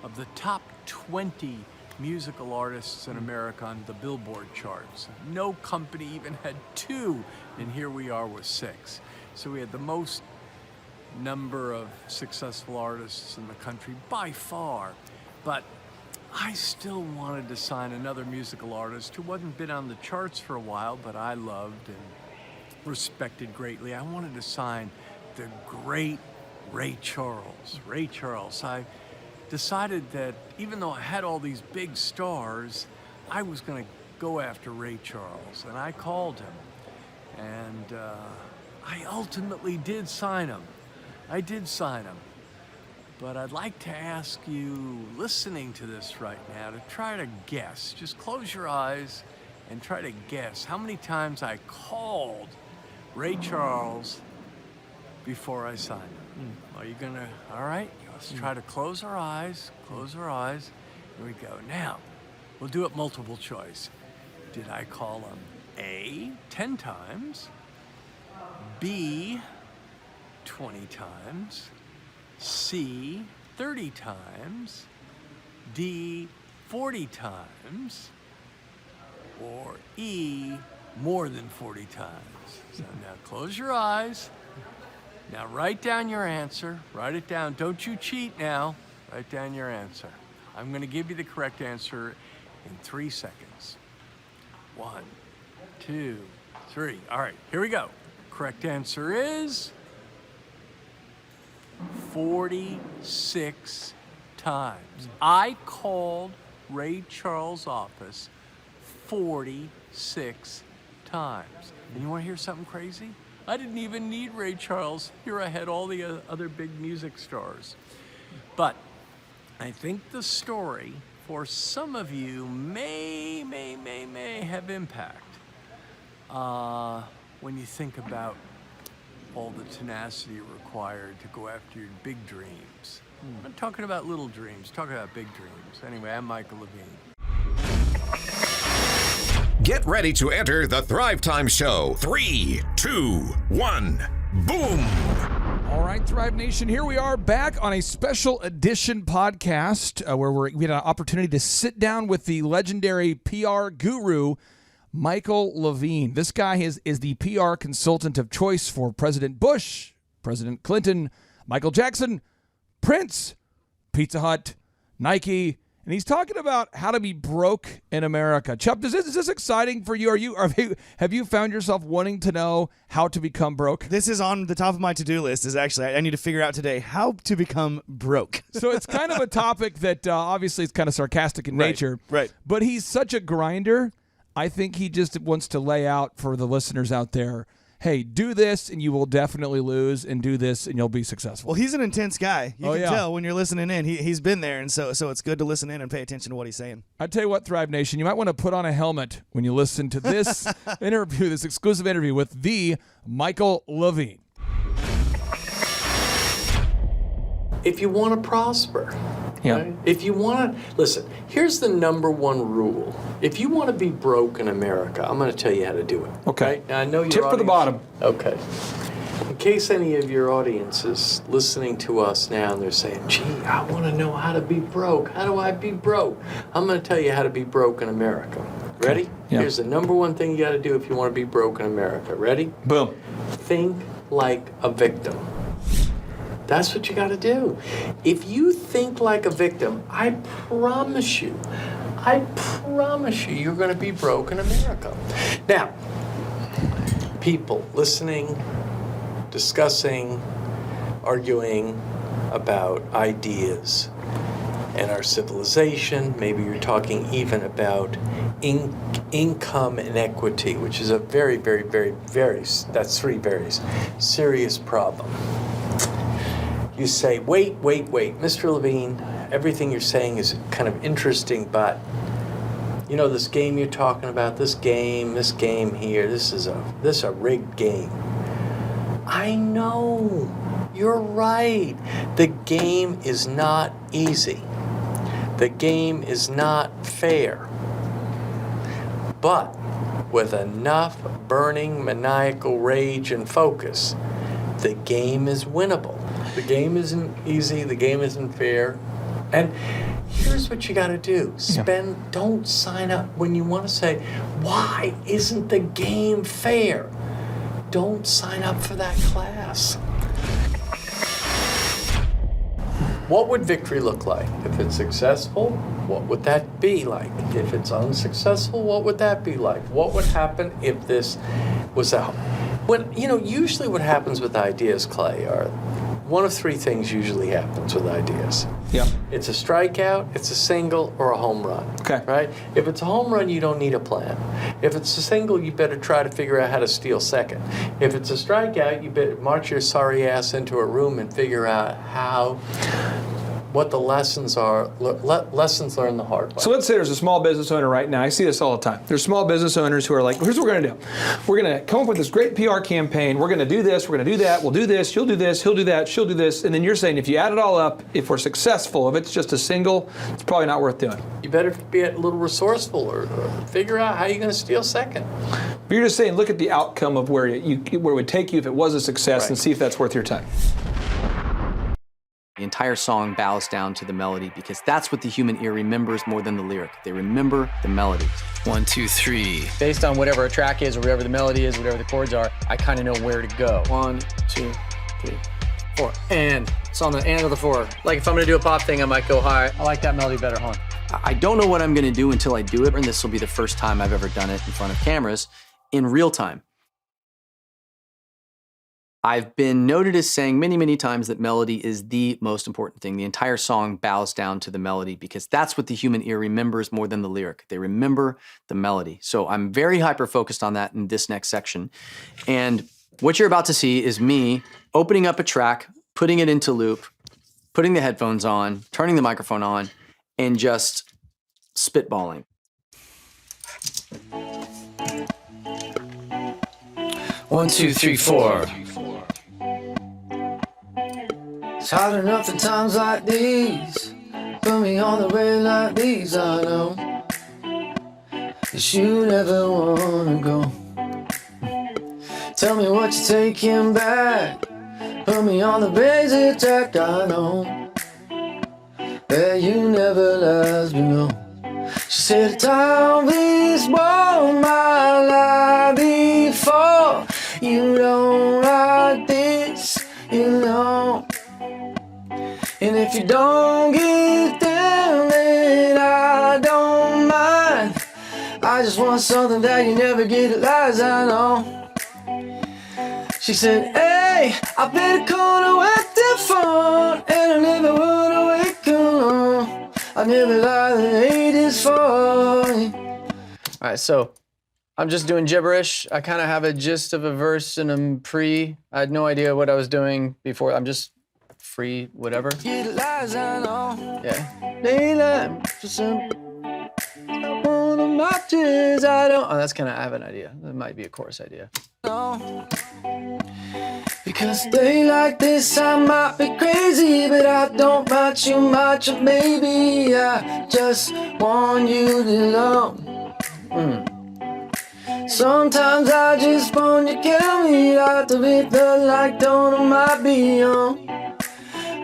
of the top 20 musical artists in America on the Billboard charts. No company even had 2, and here we are with 6. So we had the most number of successful artists in the country by far, but I still wanted to sign another musical artist who hadn't been on the charts for a while, but I loved and respected greatly. I wanted to sign the great Ray Charles. Ray Charles. I decided that even though I had all these big stars, I was going to go after Ray Charles, and I called him, and I ultimately did sign him. I did sign him, but I'd like to ask you, listening to this right now, to try to guess. Just close your eyes and try to guess how many times I called Ray Charles before I signed him. Are you gonna, all right, let's try to close our eyes, Here we go. Now, we'll do it multiple choice. Did I call him A, 10 times, B, 20 times, C, 30 times, D, 40 times, or E, more than 40 times? So now close your eyes. Now write down your answer. Write it down. Don't you cheat now. Write down your answer. I'm going to give you the correct answer in 3 seconds. 1, 2, 3. All right, here we go. Correct answer is 46 times. I called Ray Charles' office 46 times. And you want to hear something crazy? I didn't even need Ray Charles. Here I had all the other big music stars. But I think the story for some of you may have impact when you think about all the tenacity required to go after your big dreams. I'm not talking about little dreams, talking about big dreams. Anyway, I'm Michael Levine. Get ready to enter the Thrive Time Show. 3, 2, 1, boom! All right, Thrive Nation, here we are back on a special edition podcast where we had an opportunity to sit down with the legendary PR guru, Michael Levine. This guy is the PR consultant of choice for President Bush, President Clinton, Michael Jackson, Prince, Pizza Hut, Nike, and he's talking about how to be broke in America. Chubb, is this exciting for you? Have you found yourself wanting to know how to become broke? This is on the top of my to-do list. Is actually I need to figure out today how to become broke. So it's kind of a topic that obviously is kind of sarcastic in nature. Right. But he's such a grinder. I think he just wants to lay out for the listeners out there, hey, do this and you will definitely lose, and do this and you'll be successful. Well, he's an intense guy. You can tell when you're listening in. He's been there, and so it's good to listen in and pay attention to what he's saying. I tell you what, Thrive Nation, you might want to put on a helmet when you listen to this interview, this exclusive interview with the Michael Levine. If you want to prosper, Yeah. right? If you want to, listen, here's the number one rule. If you want to be broke in America, I'm going to tell you how to do it. Okay. Right? Now, I know your Tip for the audience- bottom. Okay. In case any of your audience is listening to us now and they're saying, gee, I want to know how to be broke. How do I be broke? I'm going to tell you how to be broke in America. Ready? Yeah. Here's the number one thing you got to do if you want to be broke in America. Ready? Boom. Think like a victim. That's what you got to do. If you think like a victim, I promise you, you're going to be broke in America. Now, people listening, discussing, arguing about ideas and our civilization, maybe you're talking even about income inequity, which is a very, that's 3 very serious problem. You say, wait, Mr. Levine, everything you're saying is kind of interesting, but you know, this game you're talking about, this game here, this is a rigged game. I know, You're right. The game is not easy. The game is not fair. But with enough burning maniacal rage and focus, the game is winnable. The game isn't easy, the game isn't fair. And here's what you gotta do. Don't sign up when you wanna say, why isn't the game fair? Don't sign up for that class. What would victory look like? If it's successful, what would that be like? If it's unsuccessful, what would that be like? What would happen if this was out? Usually what happens with ideas, Clay, are one of three things usually happens with ideas. Yeah. It's a strikeout, it's a single, or a home run. Okay. Right? If it's a home run, you don't need a plan. If it's a single, you better try to figure out how to steal second. If it's a strikeout, you better march your sorry ass into a room and figure out what the lessons are. Lessons learned the hard way. So let's say there's a small business owner right now. I see this all the time. There's small business owners who are like, here's what we're going to do. We're going to come up with this great PR campaign. We're going to do this. We're going to do that. We'll do this. You'll do this. He'll do that. She'll do this. And then you're saying if you add it all up, if we're successful, if it's just a single, it's probably not worth doing. You better be a little resourceful or figure out how you're going to steal second. But you're just saying look at the outcome of where it would take you if it was a success and see if that's worth your time. The entire song bows down to the melody because that's what the human ear remembers more than the lyric. They remember the melody. 1, 2, 3. Based on whatever a track is or whatever the melody is, whatever the chords are, I kind of know where to go. 1, 2, 3, 4. And it's on the end of the 4. Like if I'm gonna do a pop thing, I might go high. I like that melody better, hold on. I don't know what I'm gonna do until I do it, and this will be the first time I've ever done it in front of cameras in real time. I've been noted as saying many, many times that melody is the most important thing. The entire song bows down to the melody because that's what the human ear remembers more than the lyric. They remember the melody. So I'm very hyper-focused on that in this next section. And what you're about to see is me opening up a track, putting it into loop, putting the headphones on, turning the microphone on, and just spitballing. 1, 2, 3, 4. It's hard enough in times like these. Put me on the way like these, I know that you never wanna go. Tell me what you're taking back. Put me on the basic track, I know that you never last me, no. She said, time please won't my life before. You don't like this, you know. And if you don't get down, then I don't mind. I just want something that you never get at lies, I know. She said, hey, I better call with the phone, and I never would awake alone. I never lied, the hate is falling. All right, so I'm just doing gibberish. I kind of have a gist of a verse and a pre. I had no idea what I was doing before. I'm just free, whatever. Get lies, I know. Yeah. Daylight, just some one of my tears, I don't. Oh, that's kind of, I have an idea. That might be a chorus idea. know. Because a day like this, I might be crazy, but I don't mind you much, maybe I just want you to know. Sometimes I just want you to kill me out of it, like don't on my beyond.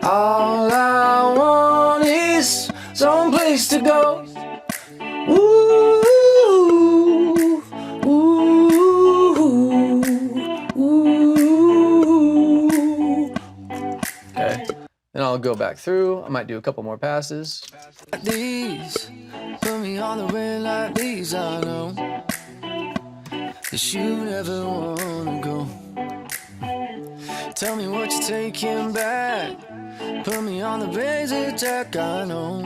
All I want is some place to go. Ooh, ooh, ooh. Okay. Then I'll go back through. I might do a couple more passes. These put me on the way like these, I know that you never wanna go. Tell me what you're taking back. Put me on the basic track, I know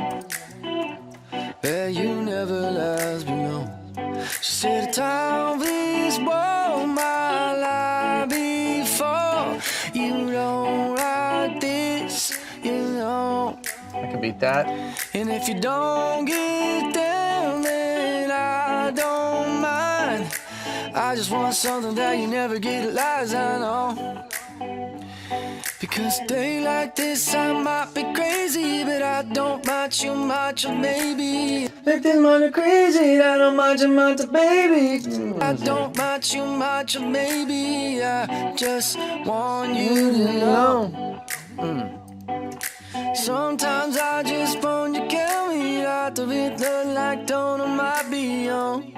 that you never last me, no. She said, time please won't my life before. You don't like this, you know. I can beat that. And if you don't get down, then I don't mind. I just want something that you never get at lies, I know. Because day like this I might be crazy, but I don't mind you much, or maybe if this money crazy, I don't mind you much, baby. I don't mind you much, or maybe I just want you to know. Sometimes I just want you to carry me out of it, look like don't on my beyond.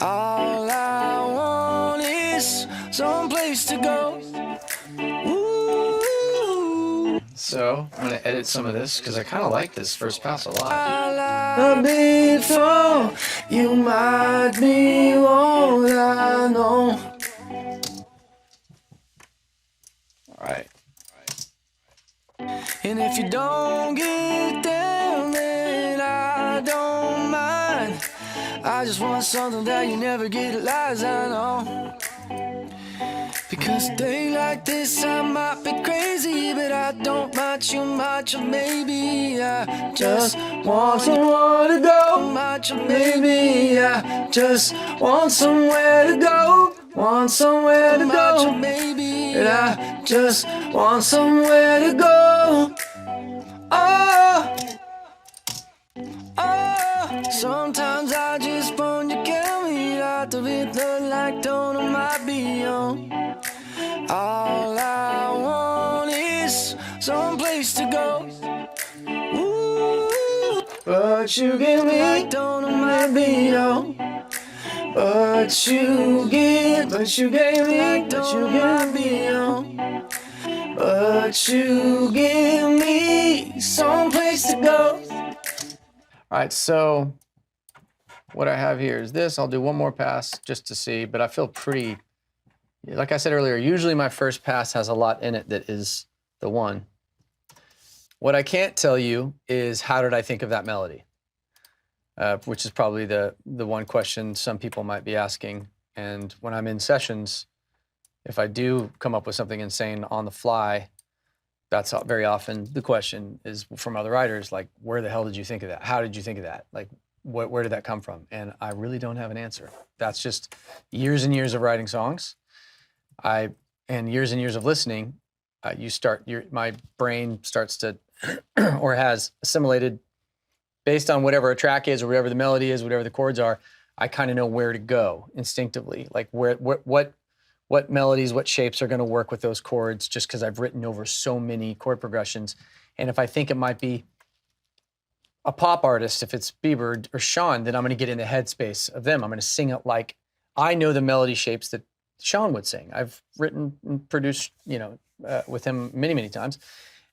All I want is someplace to go. So I'm gonna edit some of this because I kind of like this first pass a lot. Before you might be all I know. All right. And if you don't get down, then I don't mind. I just want something that you never get, lies I know. Because day like this I might be crazy, but I don't mind you much, or maybe I just want somewhere to go. Much, or maybe I just want somewhere to go. Want somewhere to go. Or maybe I just want somewhere to go. Oh, oh. Sometimes I just want you to carry me out of it, look like don't on my beyond. All I want is someplace to go. Ooh, but you give me don't on my beyond. But you gave me don't on my beyond. But you give me someplace to go. All right, so what I have here is this. I'll do one more pass just to see, but I feel pretty, like I said earlier, usually my first pass has a lot in it that is the one. What I can't tell you is how did I think of that melody, which is probably the one question some people might be asking. And when I'm in sessions, if I do come up with something insane on the fly, that's very often the question is from other writers, like, where the hell did you think of that? How did you think of that? Like, where did that come from? And I really don't have an answer. That's just years and years of writing songs. And years and years of listening, my brain starts to, or has assimilated based on whatever a track is or whatever the melody is, whatever the chords are, I kind of know where to go instinctively. Like what melodies, what shapes are gonna work with those chords just because I've written over so many chord progressions. And if I think it might be a pop artist, if it's Bieber or Sean, then I'm gonna get in the headspace of them. I'm gonna sing it like I know the melody shapes that Sean would sing. I've written and produced, with him many, many times,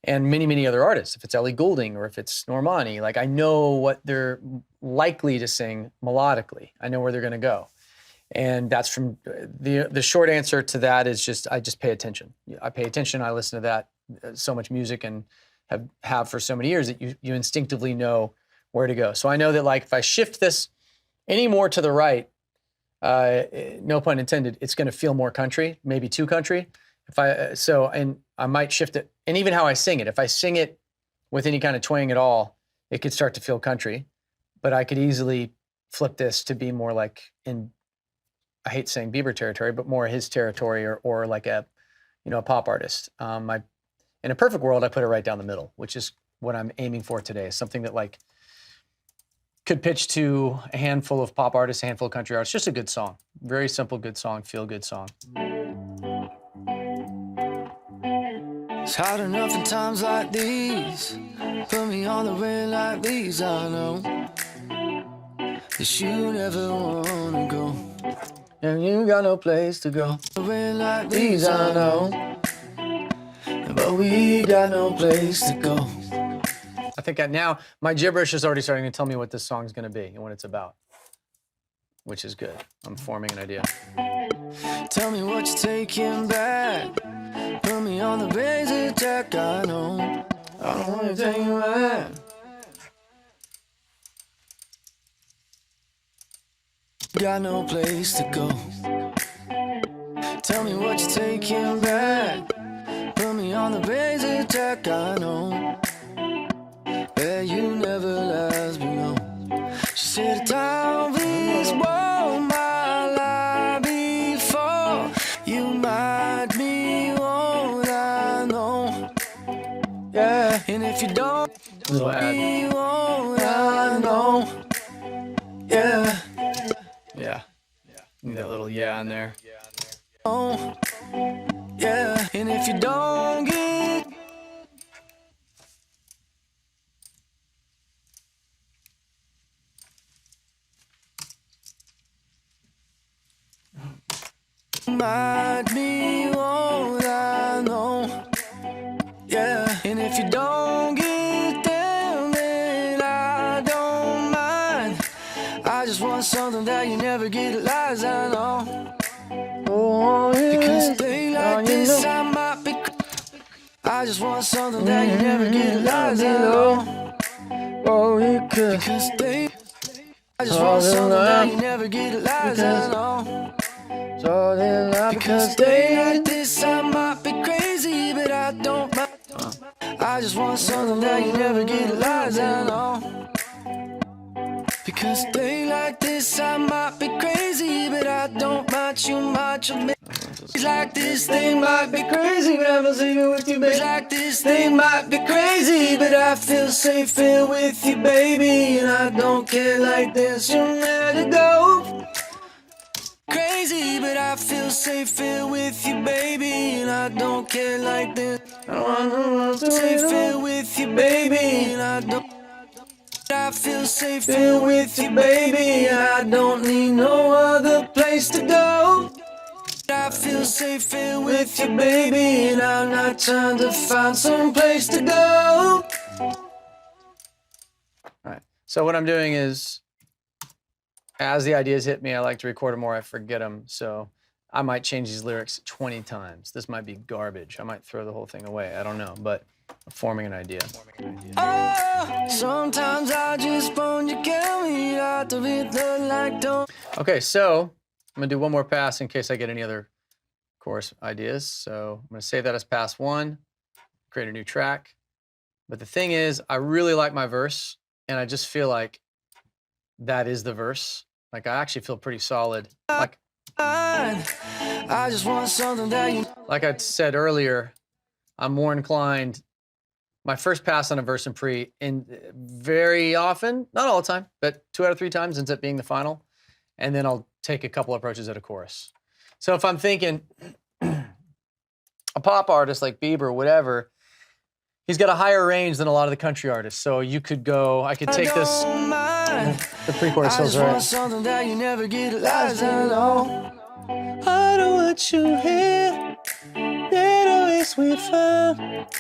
and many, many other artists. If it's Ellie Goulding or if it's Normani, like I know what they're likely to sing melodically. I know where they're gonna go. And that's from the short answer to that is just I just pay attention. I pay attention. I listen to that so much music and have for so many years that you instinctively know where to go. So I know that like if I shift this any more to the right, no pun intended, it's going to feel more country, maybe too country. And I might shift it, and even how I sing it. If I sing it with any kind of twang at all, it could start to feel country. But I could easily flip this to be more like I hate saying Bieber territory, but more his territory or like a pop artist. In a perfect world, I put it right down the middle, which is what I'm aiming for today. Something that like could pitch to a handful of pop artists, a handful of country artists. Just a good song. Very simple, good song, feel good song. It's hard enough in times like these. Put me on the way like these, I know that you never wanna go. And you got no place to go. Way like these, I know. But we got no place to go. I think now my gibberish is already starting to tell me what this song's gonna be and what it's about, which is good. I'm forming an idea. Tell me what you're taking back. Put me on the razor jack, I know. I don't wanna take you back. Got no place to go. Tell me what you're taking back. Put me on the razor jack, I know. Yeah, you never last me no. She said the time is won't my life before. You might be all I know. if you don't, Little ad. you won't, I know. Yeah. Yeah. Need that little yeah in there. Oh, yeah. And if you don't get might be what I know. Yeah. And if you don't get down, then I don't mind. I just want something that you never get, lies I know. Oh, yeah. Because a day like this, I might be. I just want something that you never get, lies I know. Oh, you could. Because they, I just want something that you never get, lies I know. Because day like this, I might be crazy, but I don't mind. I just want something that you never get, lies I know. Because day like this, I might be crazy, but I don't mind you much of me. It's like this, they might be crazy, but I'm sleeping with you, baby. It's like this, they might be crazy, but I feel safe here with you, baby. And I don't care like this, you'll never go. Crazy, but I feel safe here with you, baby. And I don't care like this. I don't want to safe here with you, baby. And I feel safe here with you, baby. I don't need no other place to go. I feel safe here with you, baby. And I'm not trying to find some place to go. Alright. So what I'm doing is, as the ideas hit me, I like to record them or I forget them. So I might change these lyrics 20 times. This might be garbage. I might throw the whole thing away. I don't know, but I'm forming an idea. Oh, sometimes I just want you carry out of it, look like don't. Okay, so I'm gonna do one more pass in case I get any other chorus ideas. So I'm gonna save that as pass 1, create a new track. But the thing is, I really like my verse, and I just feel like that is the verse. Like I actually feel pretty solid. I just want something that you. Like I said earlier, I'm more inclined. My first pass on a verse and pre, and very often, not all the time, but 2 out of 3 times ends up being the final. And then I'll take a couple approaches at a chorus. So if I'm thinking a pop artist like Bieber or whatever, he's got a higher range than a lot of the country artists. So you could go, I could take this, the pre-chorus feels right. Something that you never get, lies I know. I don't want you here.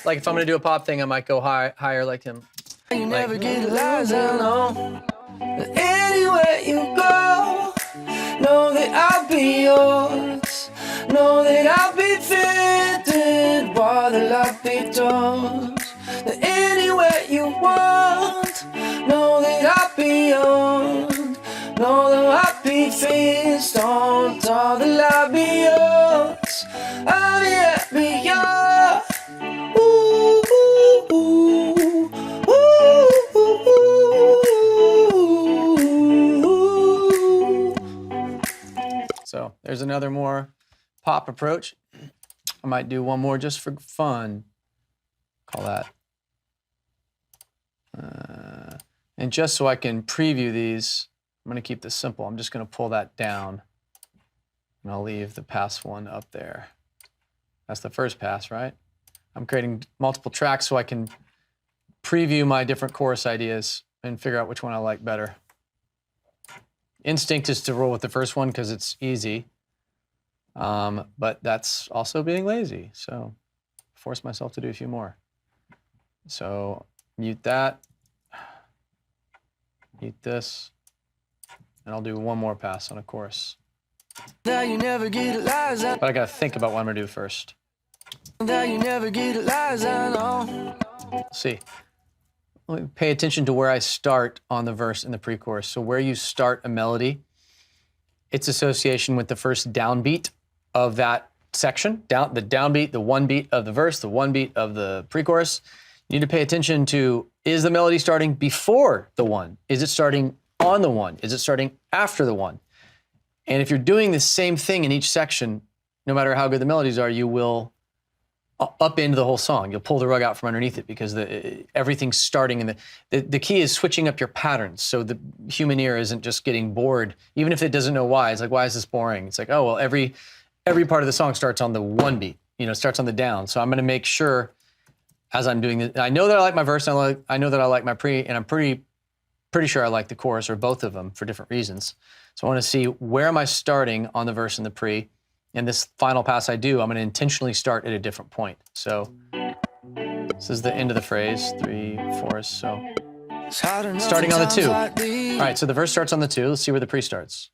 Like if I'm gonna do a pop thing, I might go higher like him. You never get, lies I know. Anywhere you go, know that I'll be yours. Know that I'll be fitted while the light be yours. Anywhere you want, know that I'll be yours. Know that I'll be fixed on all the light be yours. I'll be happy, yours. Ooh, ooh, ooh, ooh, ooh. So there's another more pop approach. I might do one more just for fun. Call that. And just so I can preview these, I'm gonna keep this simple. I'm just gonna pull that down and I'll leave the pass 1 up there. That's the first pass, right? I'm creating multiple tracks so I can preview my different chorus ideas and figure out which one I like better. Instinct is to roll with the first one because it's easy, but that's also being lazy. So force myself to do a few more. So mute that, mute this, and I'll do one more pass on a chorus. That you never get, lies I know. But I gotta think about what I'm gonna do first. That you never get, lies I know. Let's see. Pay attention to where I start on the verse in the pre-chorus. So where you start a melody, its association with the first downbeat of that section, the downbeat, the one beat of the verse, the one beat of the pre-chorus. You need to pay attention to, is the melody starting before the one? Is it starting on the one? Is it starting after the one? And if you're doing the same thing in each section, no matter how good the melodies are, you will up into the whole song. You'll pull the rug out from underneath it because everything's starting in the key is switching up your patterns. So the human ear isn't just getting bored, even if it doesn't know why. It's like, why is this boring? It's like, oh, well, every part of the song starts on the one beat, starts on the down. So I'm going to make sure as I'm doing it, I know that I like my verse, and I know that I like my pre, and I'm pretty sure I like the chorus or both of them for different reasons. So I want to see where am I starting on the verse and the pre. And this final pass I do, I'm going to intentionally start at a different point. So this is the end of the phrase, 3, 4. So starting on the 2. All right, so the verse starts on the 2. Let's see where the pre starts.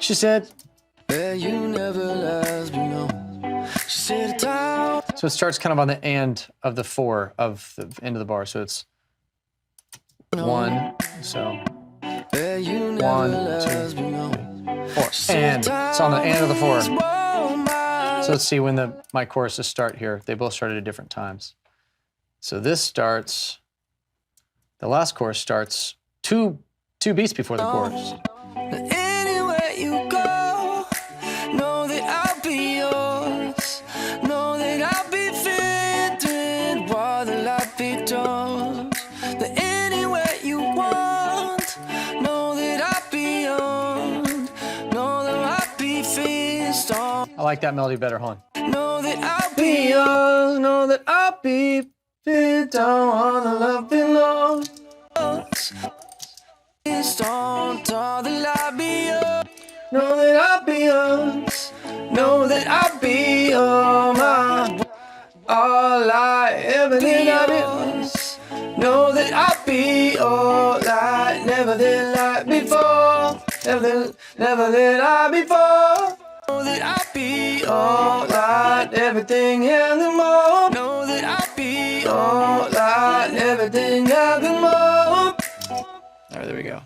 She said, so it starts kind of on the end of the 4 of the end of the bar. So it's 1, so 1, 2, 3, 4. And it's on the end of the 4. So let's see when my choruses start here. They both start at different times. So this starts, the last chorus starts two beats before the chorus. Anywhere you go, know that I'll be yours. Know that I'll be fitted while the light be dark. That anywhere you want, know that I'll be on. Know that I'll be fixed on. I like that melody better, hold on. Know that I'll be yours. Know that I'll be fit down while the love belongs. On all the lobby, know that I'll be yours. Know that I'll be all I ever did. I'll be yours. Know that I'll be all I never did like before. Never did I before. Know that I'll be all I, everything and the more. Know that I'll be all I, everything and the more. All right, there we go.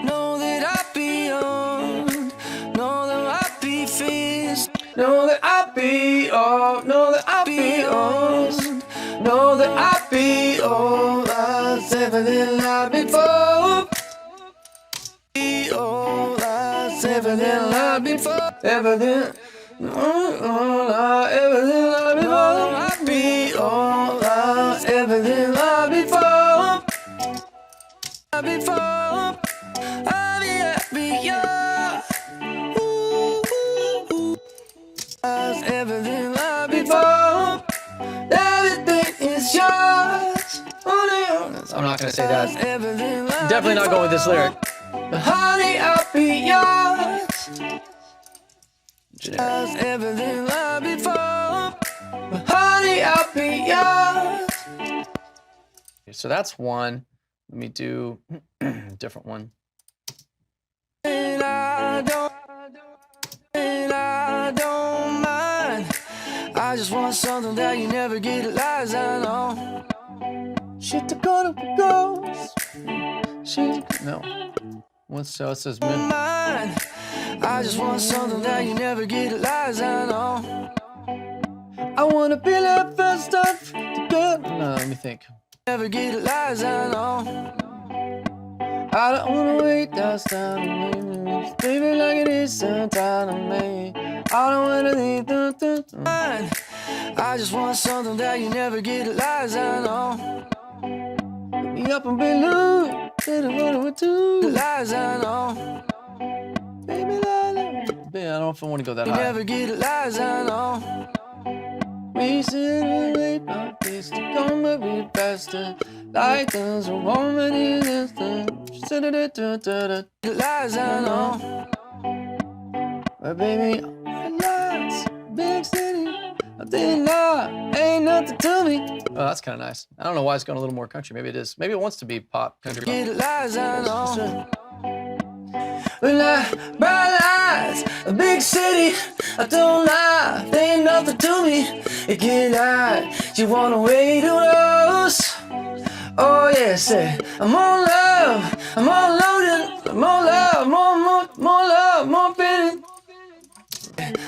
Know that I'll be on, know that I'll be fixed, know that I'll be on, know that I'll be on, know that I'll be all I've ever did like before. Be all I've ever did like before, ever did, all I ever did like before. I'll be all I ever did like before, before. Everything like before, everything is yours. I'm not gonna say that. Definitely not going with this lyric. Honey, I'll be yours. Everything like before, honey, I'll be yours. So that's one. Let me do a different one. And I don't mind. I just want something that you never get at lies, I know. Shit to go to ghost. No. What's so it says mid. I just want something that you never get at lies, I know. I wanna be that first stuff to go. No, let me think. Never get at lies, I know. I don't wanna wait that time to me, baby, like it is sometime to me. I don't wanna leave the I just want something that you never get at lies, I know. Me up and be loose, the lies, I know. Baby, I don't know if I wanna go that high. You never get at lies, I know. We sit and wait my place to come a bit faster. Like there's a woman in this thing. Lies, I know. But baby, lies, big city. I didn't lie, ain't nothing to me. Oh, that's kind of nice. I don't know why it's going a little more country. Maybe it is. Maybe it wants to be pop, country pop. Lies, I know. Bright lights, a big city. I don't lie, there ain't nothing to me. It get light, you wanna wait to us. Oh yeah, say I'm on love, I'm on loaded, I'm on love, more love, more feeling.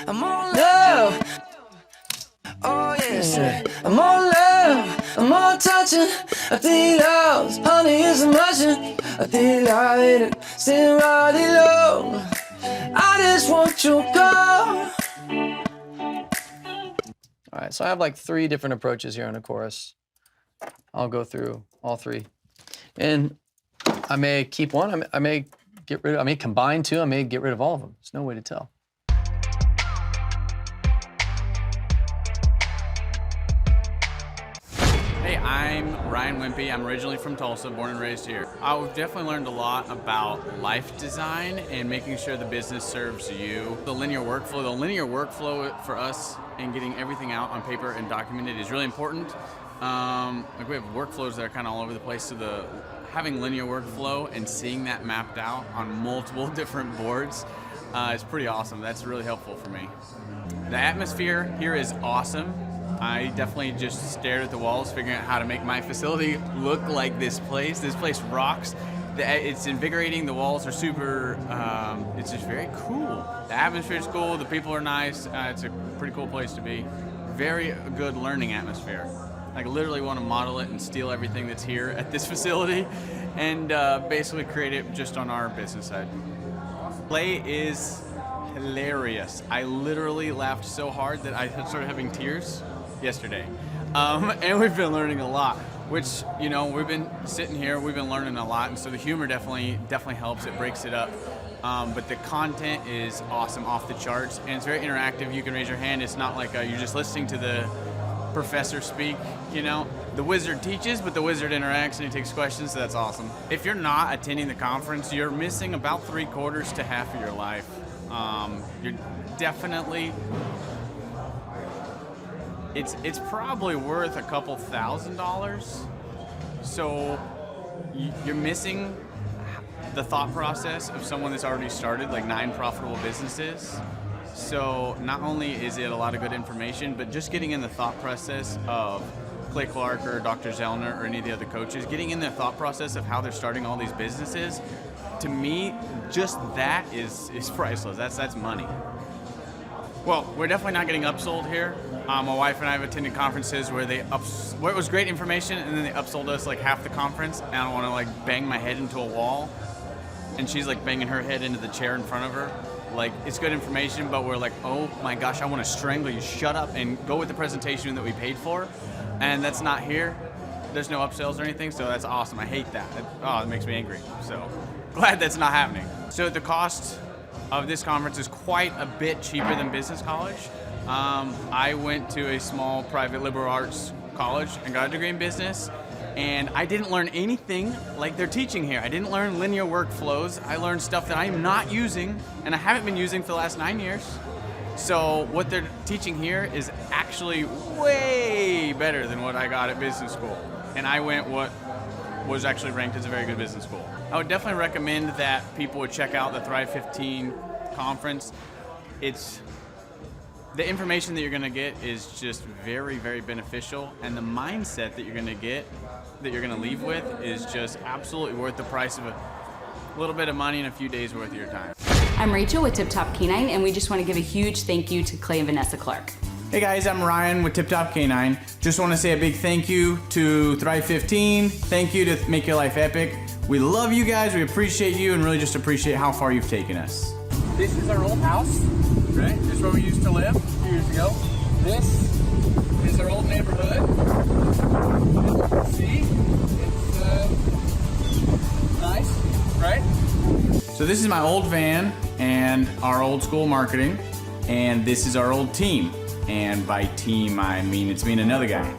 I'm on love. Oh yeah, say I'm on love, I'm all touching. I think loves, honey is a Russian. I think I hit it, still riding low. I just want your call. All right, so I have like 3 different approaches here on a chorus. I'll go through all 3. And I may keep one, I may get rid of, I may combine 2, I may get rid of all of them. There's no way to tell. Hey, I'm Ryan Wimpy. I'm originally from Tulsa, born and raised here. I've definitely learned a lot about life design and making sure the business serves you. The linear workflow for us and getting everything out on paper and documented is really important. Like we have workflows that are kind of all over the place, so having linear workflow and seeing that mapped out on multiple different boards is pretty awesome. That's really helpful for me. The atmosphere here is awesome. I definitely just stared at the walls, figuring out how to make my facility look like this place. This place rocks. It's invigorating. The walls are super, it's just very cool. The atmosphere is cool. The people are nice. It's a pretty cool place to be. Very good learning atmosphere. I literally want to model it and steal everything that's here at this facility and basically create it just on our business side. Play is hilarious. I literally laughed so hard that I started having tears yesterday. And we've been learning a lot, which, you know, we've been sitting here, we've been learning a lot, and so the humor definitely helps. It breaks it up. But the content is awesome, off the charts, and it's very interactive. You can raise your hand. It's not like you're just listening to the professor speak, you know. The wizard teaches, but the wizard interacts and he takes questions, so that's awesome. If you're not attending the conference, you're missing about 3/4 to half of your life. You're definitely, it's probably worth a couple $1,000s. So you're missing the thought process of someone that's already started like 9 profitable businesses. So not only is it a lot of good information, but just getting in the thought process of Clay Clark or Dr. Zellner or any of the other coaches, getting in the thought process of how they're starting all these businesses, to me, just that is priceless. That's money. Well, we're definitely not getting upsold here. My wife and I have attended conferences where where it was great information and then they upsold us like half the conference, and I don't want to like bang my head into a wall, and she's like banging her head into the chair in front of her. Like, it's good information, but we're like, oh my gosh, I want to strangle you. Shut up and go with the presentation that we paid for. And that's not here. There's no upsells or anything, so that's awesome. I hate that. It makes me angry. So glad that's not happening. So the cost of this conference is quite a bit cheaper than business college. I went to a small private liberal arts college and got a degree in business. And I didn't learn anything like they're teaching here. I didn't learn linear workflows. I learned stuff that I'm not using, and I haven't been using for the last 9 years. So what they're teaching here is actually way better than what I got at business school. And I went what was actually ranked as a very good business school. I would definitely recommend that people would check out the Thrive 15 conference. The information that you're going to get is just very, very beneficial, and the mindset that you're going to get, that you're going to leave with, is just absolutely worth the price of a little bit of money and a few days worth of your time. I'm Rachel with Tip Top Canine, and we just want to give a huge thank you to Clay and Vanessa Clark. Hey guys, I'm Ryan with Tip Top Canine. Just want to say a big thank you to Thrive 15. Thank you to Make Your Life Epic. We love you guys, we appreciate you, and really just appreciate how far you've taken us. This is our old house, right? This is where we used to live a few years ago. This is our old neighborhood. See? It's nice, right? So this is my old van and our old school marketing, and this is our old team. And by team, I mean it's me and another guy.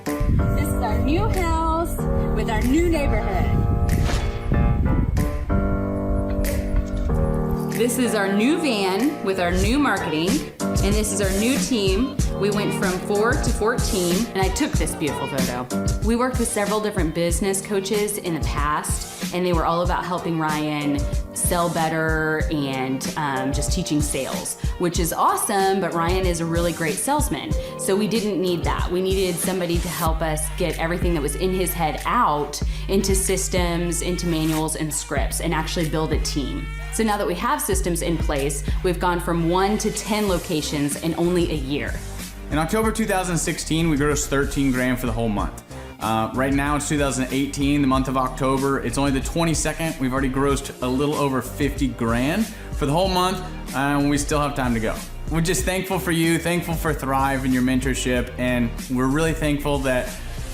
This is our new house with our new neighborhood. This is our new van with our new marketing, and this is our new team. We went from 4 to 14, and I took this beautiful photo. We worked with several different business coaches in the past, and they were all about helping Ryan sell better and just teaching sales, which is awesome, but Ryan is a really great salesman. So we didn't need that. We needed somebody to help us get everything that was in his head out into systems, into manuals and scripts, and actually build a team. So now that we have systems in place, we've gone from 1 to 10 locations in only a year. In October 2016, we grossed $13 grand for the whole month. Right now it's 2018, the month of October. It's only the 22nd. We've already grossed a little over 50 grand for the whole month, and we still have time to go. We're just thankful for you, thankful for Thrive and your mentorship, and we're really thankful that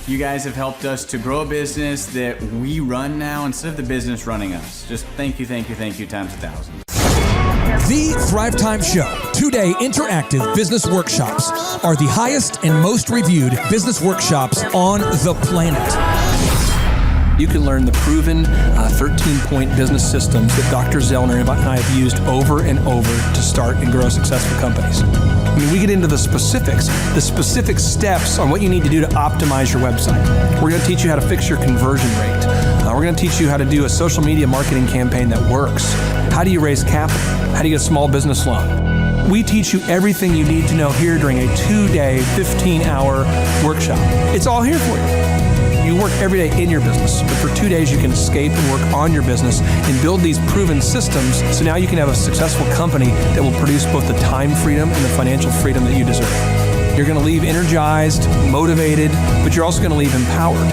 you guys have helped us to grow a business that we run now instead of the business running us. Just thank you times 1,000. The Thrive Time Show, 2-day interactive business workshops, are the highest and most reviewed business workshops on the planet. You can learn the proven 13-point business systems that Dr. Zellner and I have used over and over to start and grow successful companies. I mean, we get into the specific steps on what you need to do to optimize your website. We're going to teach you how to fix your conversion rate. We're going to teach you how to do a social media marketing campaign that works. How do you raise capital? How do you get a small business loan? We teach you everything you need to know here during a 2-day, 15-hour workshop. It's all here for you. You work every day in your business, but for 2 days you can escape and work on your business and build these proven systems so now you can have a successful company that will produce both the time freedom and the financial freedom that you deserve. You're going to leave energized, motivated, but you're also going to leave empowered.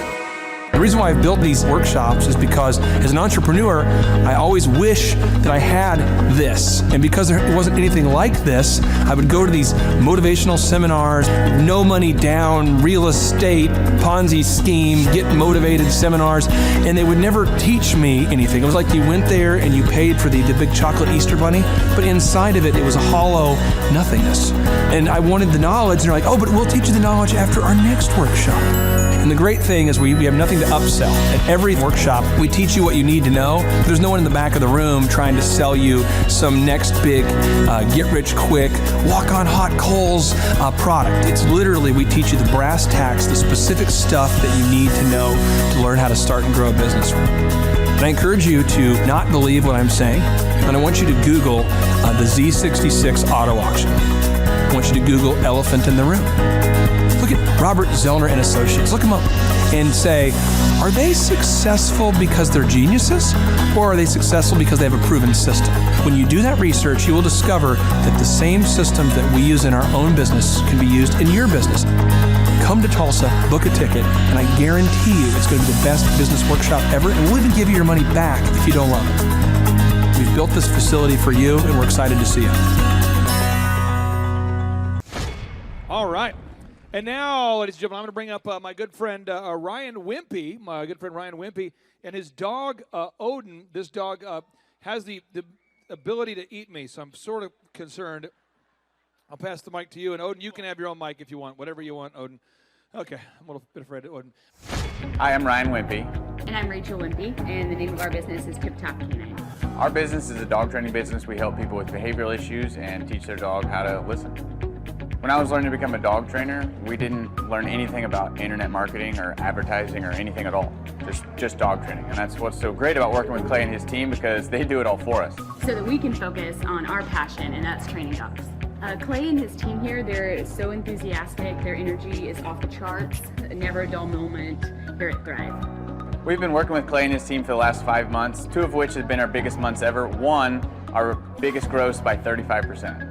The reason why I've built these workshops is because as an entrepreneur, I always wish that I had this. And because there wasn't anything like this, I would go to these motivational seminars, no money down, real estate, Ponzi scheme, get motivated seminars, and they would never teach me anything. It was like you went there and you paid for the big chocolate Easter bunny, but inside of it, it was a hollow nothingness. And I wanted the knowledge, and they're like, oh, but we'll teach you the knowledge after our next workshop. And the great thing is we have nothing to upsell. At every workshop, we teach you what you need to know. There's no one in the back of the room trying to sell you some next big get-rich-quick, walk-on-hot coals product. It's literally, we teach you the brass tacks, the specific stuff that you need to know to learn how to start and grow a business. And I encourage you to not believe what I'm saying, and I want you to Google the Z66 auto auction. I want you to Google elephant in the room. Look at Robert Zellner and Associates. Look them up and say, are they successful because they're geniuses, or are they successful because they have a proven system? When you do that research, you will discover that the same systems that we use in our own business can be used in your business. Come to Tulsa, book a ticket, and I guarantee you it's going to be the best business workshop ever, and we'll even give you your money back if you don't love it. We've built this facility for you, and we're excited to see you. All right. And now, ladies and gentlemen, I'm going to bring up my good friend Ryan Wimpy, and his dog, Odin. This dog has the ability to eat me, so I'm sort of concerned. I'll pass the mic to you, and Odin, you can have your own mic if you want, whatever you want, Odin. Okay, I'm a little bit afraid of Odin. Hi, I'm Ryan Wimpy. And I'm Rachel Wimpy, and the name of our business is Tip Top Canine. Our business is a dog training business. We help people with behavioral issues and teach their dog how to listen. When I was learning to become a dog trainer, we didn't learn anything about internet marketing or advertising or anything at all. Just dog training. And that's what's so great about working with Clay and his team, because they do it all for us. So that we can focus on our passion, and that's training dogs. Clay and his team here, they're so enthusiastic. Their energy is off the charts. Never a dull moment here at Thrive. We've been working with Clay and his team for the last 5 months, 2 of which have been our biggest months ever. 1, our biggest gross by 35%.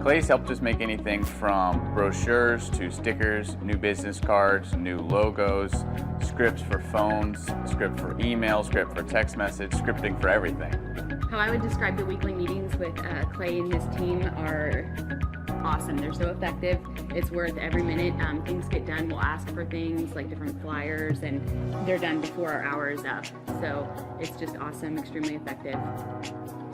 Clay's helped us make anything from brochures to stickers, new business cards, new logos, scripts for phones, script for email, script for text message, scripting for everything. How I would describe the weekly meetings with Clay and his team are awesome. They're so effective. It's worth every minute. Things get done. We'll ask for things like different flyers, and they're done before our hour is up. So it's just awesome, extremely effective.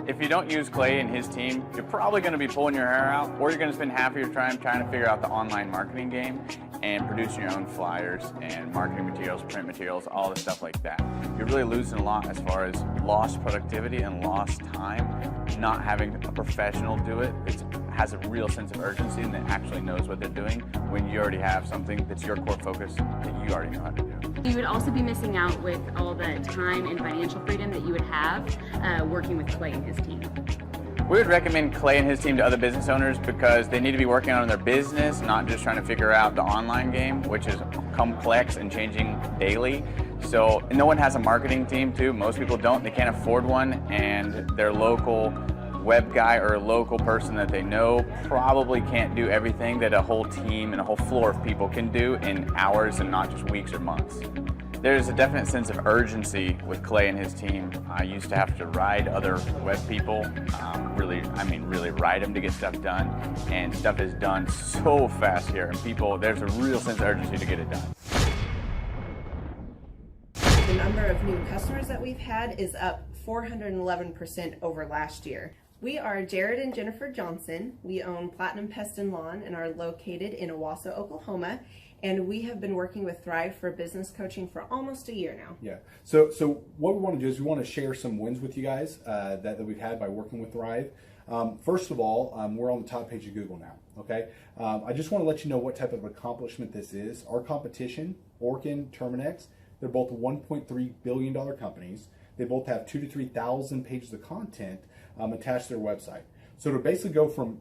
If you don't use Clay and his team, you're probably going to be pulling your hair out, or you're going to spend half of your time trying to figure out the online marketing game and producing your own flyers and marketing materials, print materials, all the stuff like that. You're really losing a lot as far as lost productivity and lost time, not having a professional do it. It has a real sense of urgency and that actually knows what they're doing when you already have something that's your core focus that you already know how to do. You would also be missing out with all the time and financial freedom that you would have working with Clay and his team. We would recommend Clay and his team to other business owners because they need to be working on their business, not just trying to figure out the online game, which is complex and changing daily. So no one has a marketing team too. Most people don't. They can't afford one, and their local web guy or a local person that they know probably can't do everything that a whole team and a whole floor of people can do in hours and not just weeks or months. There's a definite sense of urgency with Clay and his team. I used to have to ride other web people, really ride them to get stuff done, and stuff is done so fast here, and there's a real sense of urgency to get it done. The number of new customers that we've had is up 411% over last year. We are Jared and Jennifer Johnson. We own Platinum Pest and Lawn and are located in Owasso, Oklahoma. And we have been working with Thrive for business coaching for almost a year now. Yeah. So what we want to do is we want to share some wins with you guys that we've had by working with Thrive. First of all, we're on the top page of Google now. Okay. I just want to let you know what type of accomplishment this is. Our competition, Orkin, Terminex, they're both $1.3 billion companies. They both have 2,000 to 3,000 pages of content attached to their website. So to basically go from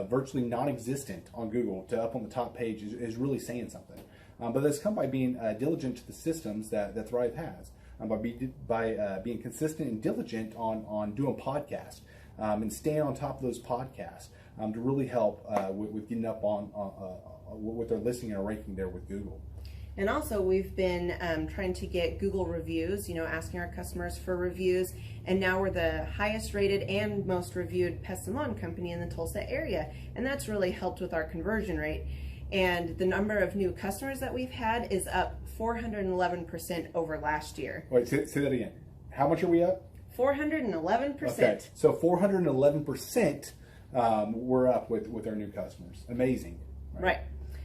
virtually non-existent on Google to up on the top page is really saying something. But that's come by being diligent to the systems that Thrive has, by being consistent and diligent on doing podcasts and staying on top of those podcasts to really help with getting up on with their listening and ranking there with Google. And also we've been trying to get Google reviews, asking our customers for reviews. And now we're the highest rated and most reviewed pest and lawn company in the Tulsa area. And that's really helped with our conversion rate. And the number of new customers that we've had is up 411% over last year. Wait, say that again. How much are we up? 411%. Okay, so 411% we're up with our new customers. Amazing. Right.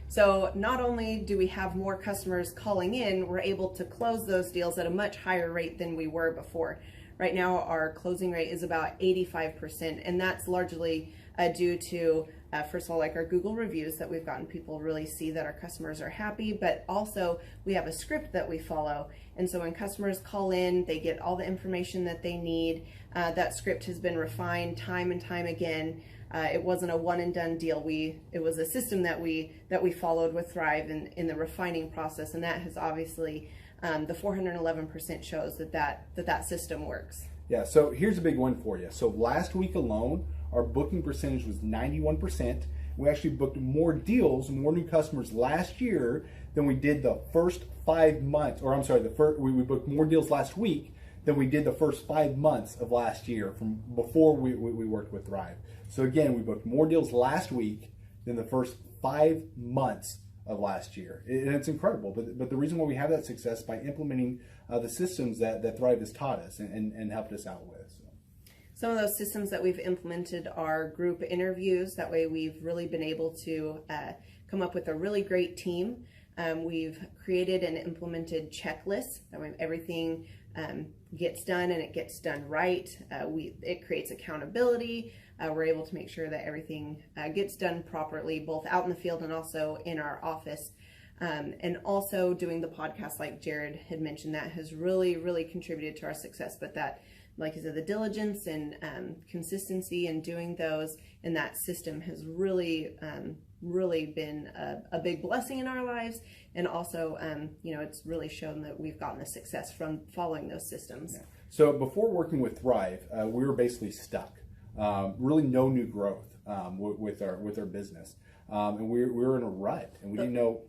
So not only do we have more customers calling in, we're able to close those deals at a much higher rate than we were before. Right now, our closing rate is about 85%, and that's largely due to, first of all, like our Google reviews that we've gotten people really see that our customers are happy, but also we have a script that we follow. And so when customers call in, they get all the information that they need. That script has been refined time and time again. It wasn't a one and done deal. It was a system that we followed with Thrive in the refining process, and that has obviously the 411% shows that system works. Yeah. So here's a big one for you. So last week alone, our booking percentage was 91%. We actually booked more deals, more new customers last year than we did the first 5 months. Or I'm sorry, we booked more deals last week than we did the first 5 months of last year from before we worked with Thrive. So again, we booked more deals last week than the first 5 months of last year. And it's incredible. But the reason why we have that success is by implementing the systems that Thrive has taught us and helped us out with. So. Some of those systems that we've implemented are group interviews. That way we've really been able to come up with a really great team. We've created and implemented checklists. That way everything gets done and it gets done right. It creates accountability. We're able to make sure that everything gets done properly, both out in the field and also in our office. And also doing the podcast, like Jared had mentioned, that has really, really contributed to our success. But that, like I said, the diligence and consistency in doing those and that system has really, really been a big blessing in our lives. And also, it's really shown that we've gotten the success from following those systems. Yeah. So before working with Thrive, we were basically stuck. Really no new growth with our business. And we were in a rut, and we didn't know.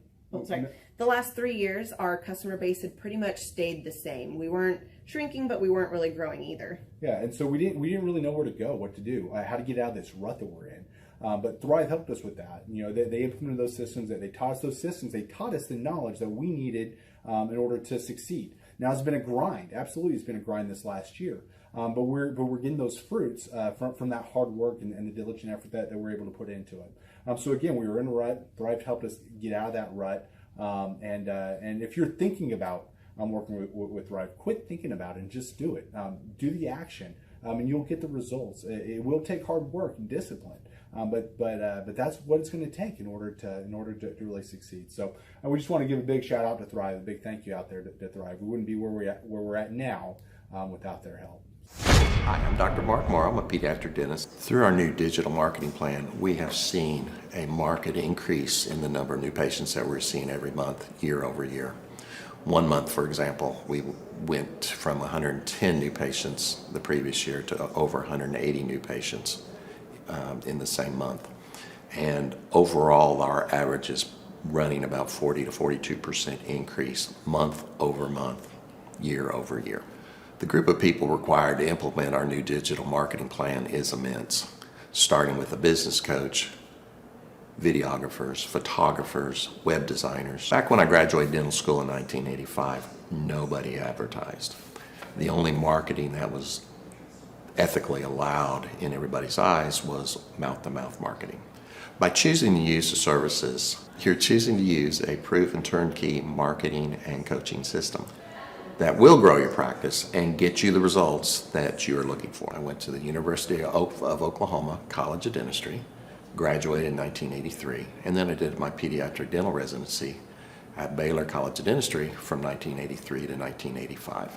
The last 3 years, our customer base had pretty much stayed the same. We weren't shrinking, but we weren't really growing either. Yeah, and so we didn't really know where to go, what to do, how to get out of this rut that we're in. But Thrive helped us with that. They implemented those systems. They taught us those systems. They taught us the knowledge that we needed in order to succeed. Now it's been a grind. Absolutely, it's been a grind this last year. But we're getting those fruits from that hard work and the diligent effort that we're able to put into it. So again, we were in a rut. Thrive helped us get out of that rut. And if you're thinking about working with Thrive, quit thinking about it and just do it. Do the action, and you'll get the results. It will take hard work and discipline, but that's what it's going to take in order to really succeed. So we just want to give a big shout out to Thrive, a big thank you out there to Thrive. We wouldn't be where we're at now without their help. Hi, I'm Dr. Mark Moore. I'm a pediatric dentist. Through our new digital marketing plan, we have seen a marked increase in the number of new patients that we're seeing every month, year over year. 1 month, for example, we went from 110 new patients the previous year to over 180 new patients in the same month. And overall, our average is running about 40 to 42% increase month over month, year over year. The group of people required to implement our new digital marketing plan is immense, starting with a business coach, videographers, photographers, web designers. Back when I graduated dental school in 1985, nobody advertised. The only marketing that was ethically allowed in everybody's eyes was mouth-to-mouth marketing. By choosing to use the services, you're choosing to use a proven turnkey marketing and coaching system that will grow your practice and get you the results that you're looking for. I went to the University of Oklahoma College of Dentistry, graduated in 1983, and then I did my pediatric dental residency at Baylor College of Dentistry from 1983 to 1985.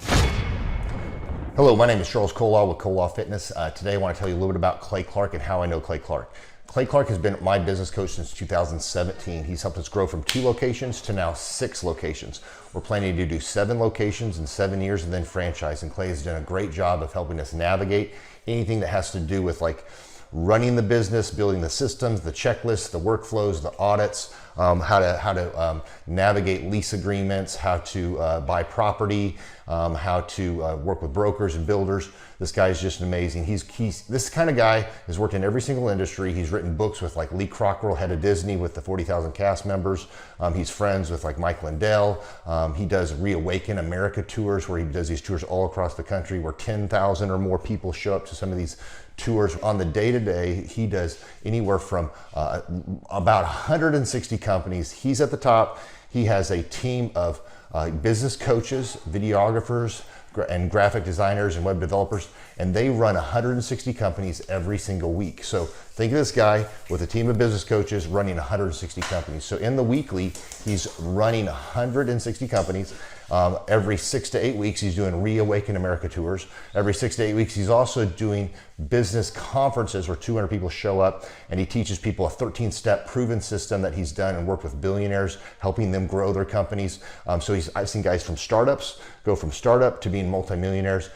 Hello, my name is Charles Kolaw with Kolaw Fitness. Today I want to tell you a little bit about Clay Clark and how I know Clay Clark. Clay Clark has been my business coach since 2017. He's helped us grow from 2 locations to now 6 locations. We're planning to do 7 locations in 7 years and then franchise. And Clay has done a great job of helping us navigate anything that has to do with like running the business, building the systems, the checklists, the workflows, the audits, how to navigate lease agreements, how to buy property, how to work with brokers and builders. This guy is just amazing. He's this kind of guy has worked in every single industry. He's written books with like Lee Cockrell, head of Disney, with the 40,000 cast members. He's friends with like Mike Lindell. He does Reawaken America tours where he does these tours all across the country where 10,000 or more people show up to some of these tours. On the day-to-day, he does anywhere from about 160 companies. He's at the top. He has a team of business coaches, videographers, and graphic designers and web developers, and they run 160 companies every single week. So think of this guy with a team of business coaches running 160 companies. So in the weekly, he's running 160 companies. Every 6 to 8 weeks, he's doing Reawaken America tours. Every 6 to 8 weeks, he's also doing business conferences where 200 people show up, and he teaches people a 13-step proven system that he's done and worked with billionaires, helping them grow their companies. I've seen guys from startups go from startup to being multimillionaires,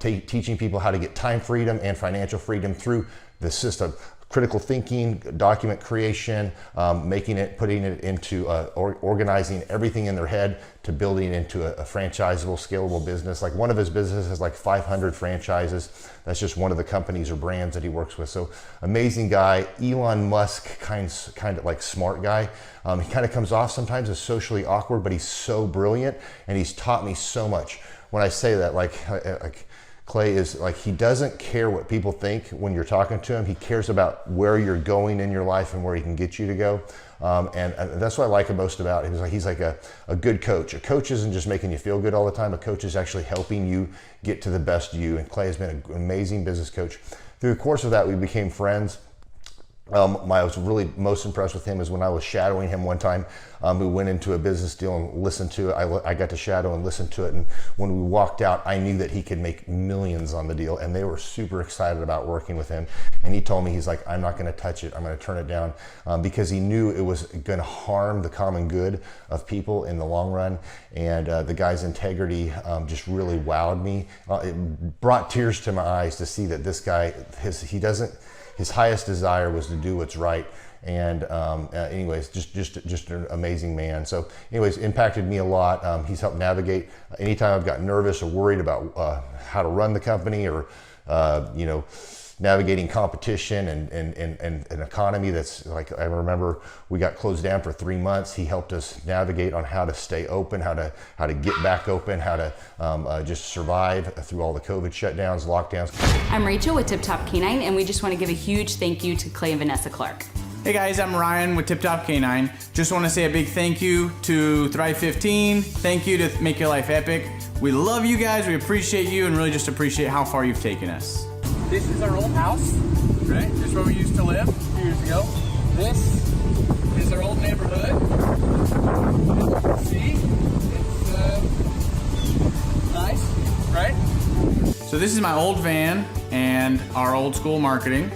teaching people how to get time freedom and financial freedom through the system. Critical thinking, document creation, putting it into organizing everything in their head to building into a franchisable, scalable business. Like one of his businesses has like 500 franchises. That's just one of the companies or brands that he works with. So amazing guy, Elon Musk kind of like smart guy. He kind of comes off sometimes as socially awkward, but he's so brilliant and he's taught me so much. When I say that, like Clay is like, he doesn't care what people think when you're talking to him. He cares about where you're going in your life and where he can get you to go. And that's what I like most about him. He's like a good coach. A coach isn't just making you feel good all the time. A coach is actually helping you get to the best you. And Clay has been an amazing business coach. Through the course of that, we became friends. I was really most impressed with him is when I was shadowing him one time. We went into a business deal and listened to it. I got to shadow and listen to it. And when we walked out, I knew that he could make millions on the deal. And they were super excited about working with him. And he told me, he's like, I'm not going to touch it. I'm going to turn it down because he knew it was going to harm the common good of people in the long run. And the guy's integrity just really wowed me. It brought tears to my eyes to see that this guy, his highest desire was to do what's right. And anyways, just an amazing man. So anyways, impacted me a lot. He's helped navigate anytime I've got nervous or worried about how to run the company or, navigating competition and an economy that's like, I remember we got closed down for 3 months. He helped us navigate on how to stay open, how to get back open, how to just survive through all the COVID shutdowns, lockdowns. I'm Rachel with Tip Top Canine, and we just want to give a huge thank you to Clay and Vanessa Clark. Hey guys, I'm Ryan with Tip Top Canine. Just want to say a big thank you to Thrive 15. Thank you to Make Your Life Epic. We love you guys, we appreciate you, and really just appreciate how far you've taken us. This is our old house, right? This is where we used to live a few years ago. This is our old neighborhood. See? It's nice, right? So this is my old van and our old school marketing,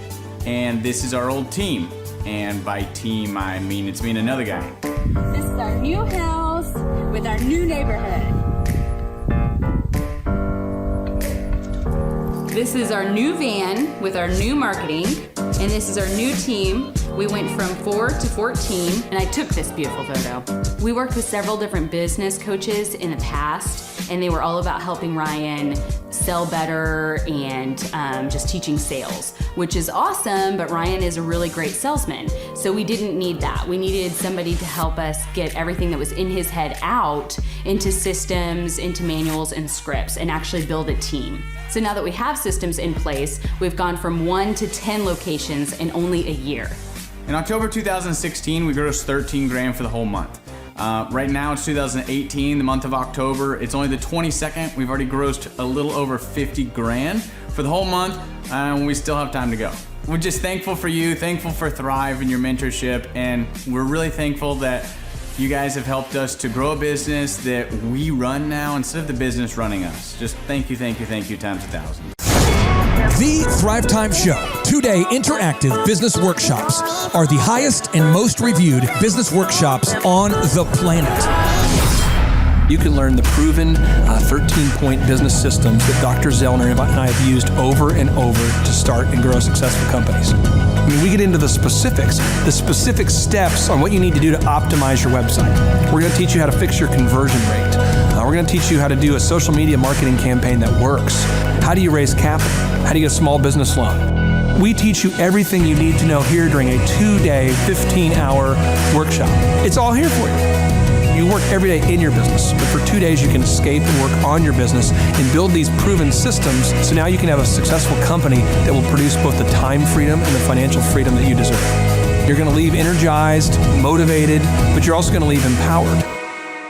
and this is our old team. And by team, I mean it's me and another guy. This is our new house with our new neighborhood. This is our new van with our new marketing, and this is our new team. We went from 4 to 14, and I took this beautiful photo. We worked with several different business coaches in the past, and they were all about helping Ryan sell better and just teaching sales, which is awesome, but Ryan is a really great salesman. So we didn't need that. We needed somebody to help us get everything that was in his head out into systems, into manuals and scripts, and actually build a team. So now that we have systems in place, we've gone from 1 to 10 locations in only a year. In October 2016, we grossed 13 grand for the whole month. Right now it's 2018, the month of October. It's only the 22nd. We've already grossed a little over 50 grand for the whole month, and we still have time to go. We're just thankful for you, thankful for Thrive and your mentorship, and we're really thankful that you guys have helped us to grow a business that we run now instead of the business running us. Just thank you times 1,000. The Thrive Time Show 2-day interactive business workshops are the highest and most reviewed business workshops on the planet. You can learn the proven 13-point business systems that Dr. Zellner and I have used over and over to start and grow successful companies. I mean, we get into the specific steps on what you need to do to optimize your website. We're going to teach you how to fix your conversion rate. We're going to teach you how to do a social media marketing campaign that works. How do you raise capital? How do you get a small business loan? We teach you everything you need to know here during a 2-day, 15-hour workshop. It's all here for you. You work every day in your business, but for 2 days you can escape and work on your business and build these proven systems so now you can have a successful company that will produce both the time freedom and the financial freedom that you deserve. You're going to leave energized, motivated, but you're also going to leave empowered.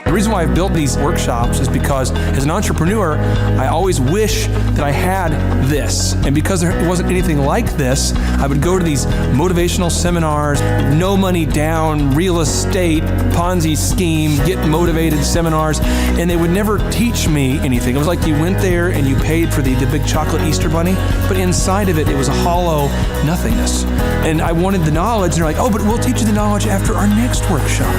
The reason why I've built these workshops is because as an entrepreneur, I always wish that I had this. And because there wasn't anything like this, I would go to these motivational seminars, no money down, real estate, Ponzi scheme, get motivated seminars, and they would never teach me anything. It was like you went there and you paid for the big chocolate Easter bunny, but inside of it was a hollow nothingness. And I wanted the knowledge, and they're like, oh, but we'll teach you the knowledge after our next workshop.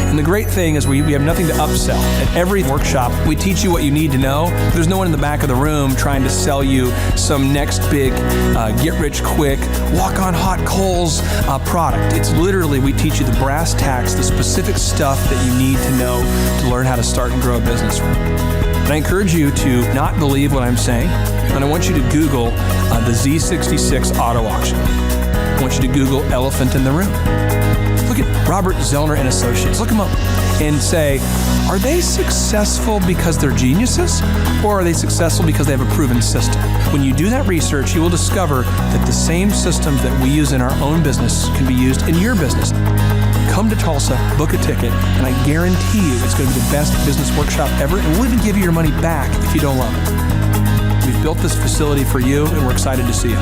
And the great thing is we have nothing to upsell. At every workshop, we teach you what you need to know. There's no one in the back of the room trying to sell you some next big get-rich-quick, walk-on-hot coals product. It's literally, we teach you the brass tacks, the specific stuff that you need to know to learn how to start and grow a business. And I encourage you to not believe what I'm saying, and I want you to Google the Z66 auto auction. I want you to Google elephant in the room. Look at Robert Zellner and Associates. Look them up and say, are they successful because they're geniuses, or are they successful because they have a proven system? When you do that research, you will discover that the same systems that we use in our own business can be used in your business. Come to Tulsa, book a ticket, and I guarantee you it's going to be the best business workshop ever, and we'll even give you your money back if you don't love it. We've built this facility for you, and we're excited to see you.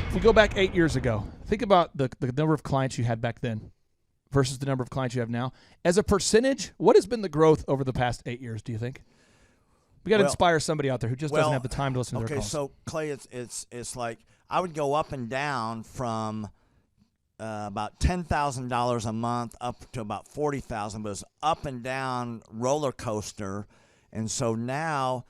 If we go back 8 years ago, think about the number of clients you had back then versus the number of clients you have now. As a percentage, what has been the growth over the past 8 years, do you think? We got to inspire somebody out there who just doesn't have the time to listen to their calls. Okay, so Clay, it's like I would go up and down from about $10,000 a month up to about $40,000, but it's up and down roller coaster, and so now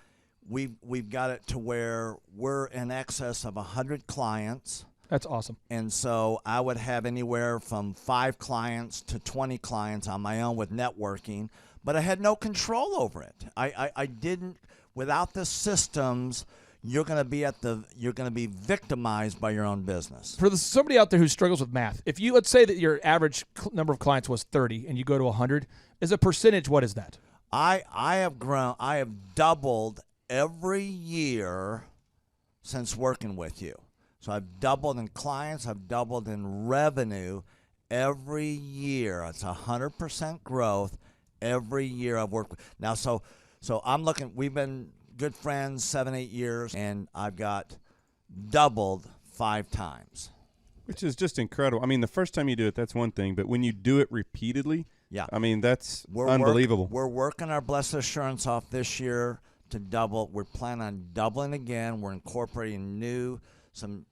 we've got it to where we're in excess of 100 clients. That's awesome. And so I would have anywhere from 5 clients to 20 clients on my own with networking, but I had no control over it. I didn't. Without the systems, you're going to be victimized by your own business. For somebody out there who struggles with math, if you, let's say that your average number of clients was 30 and you go to 100, as a percentage, what is that? I have grown. I have doubled every year since working with you. So I've doubled in clients, I've doubled in revenue every year. It's 100% growth every year I've worked with. Now, so I'm looking, we've been good friends 7-8 years, and I've got doubled 5 times. Which is just incredible. I mean, the first time you do it, that's one thing, but when you do it repeatedly, yeah, I mean, that's unbelievable. We're working our Blessed Assurance off this year to double. We're planning on doubling again. We're incorporating new some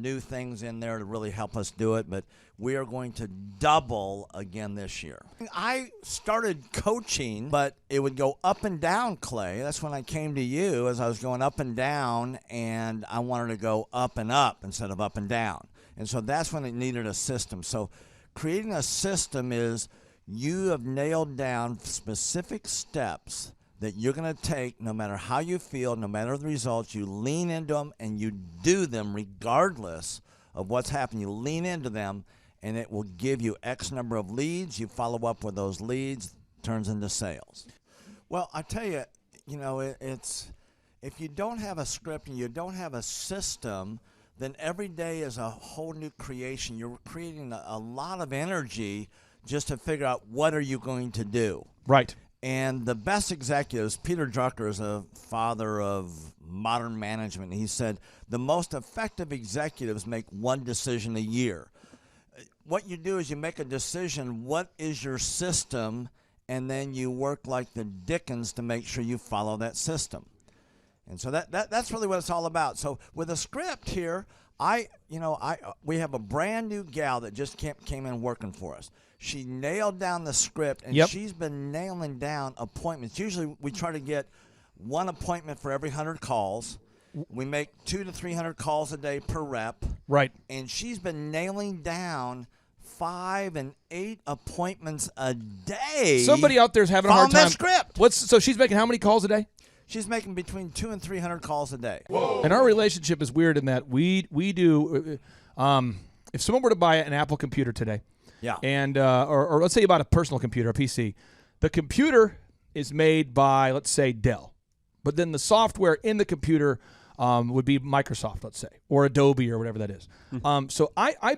new things in there to really help us do it, but we are going to double again this year. I started coaching, but it would go up and down, Clay. That's when I came to you, as I was going up and down, and I wanted to go up and up instead of up and down. And so that's when it needed a system. So creating a system is you have nailed down specific steps that you're going to take no matter how you feel, no matter the results. You lean into them and you do them regardless of what's happening. You lean into them and it will give you X number of leads. You follow up with those leads, turns into sales. Well, I tell you, it's if you don't have a script and you don't have a system, then every day is a whole new creation. You're creating a lot of energy just to figure out what are you going to do. Right. And the best executives, Peter Drucker is a father of modern management. He said the most effective executives make one decision a year. What you do is you make a decision, what is your system, and then you work like the Dickens to make sure you follow that system. And so that's really what it's all about. So with a script here, we have a brand new gal that just came in working for us. She nailed down the script, and she's been nailing down appointments. Usually we try to get one appointment for every 100 calls. We make 200 to 300 calls a day per rep. Right. And she's been nailing down 5 and 8 appointments a day. Somebody out there is having a hard time. That script. So she's making how many calls a day? She's making between 200 and 300 calls a day. Whoa. And our relationship is weird in that we do. If someone were to buy an Apple computer today, and or let's say you bought a personal computer, a PC, the computer is made by, let's say, Dell, but then the software in the computer would be Microsoft, let's say, or Adobe or whatever that is. So I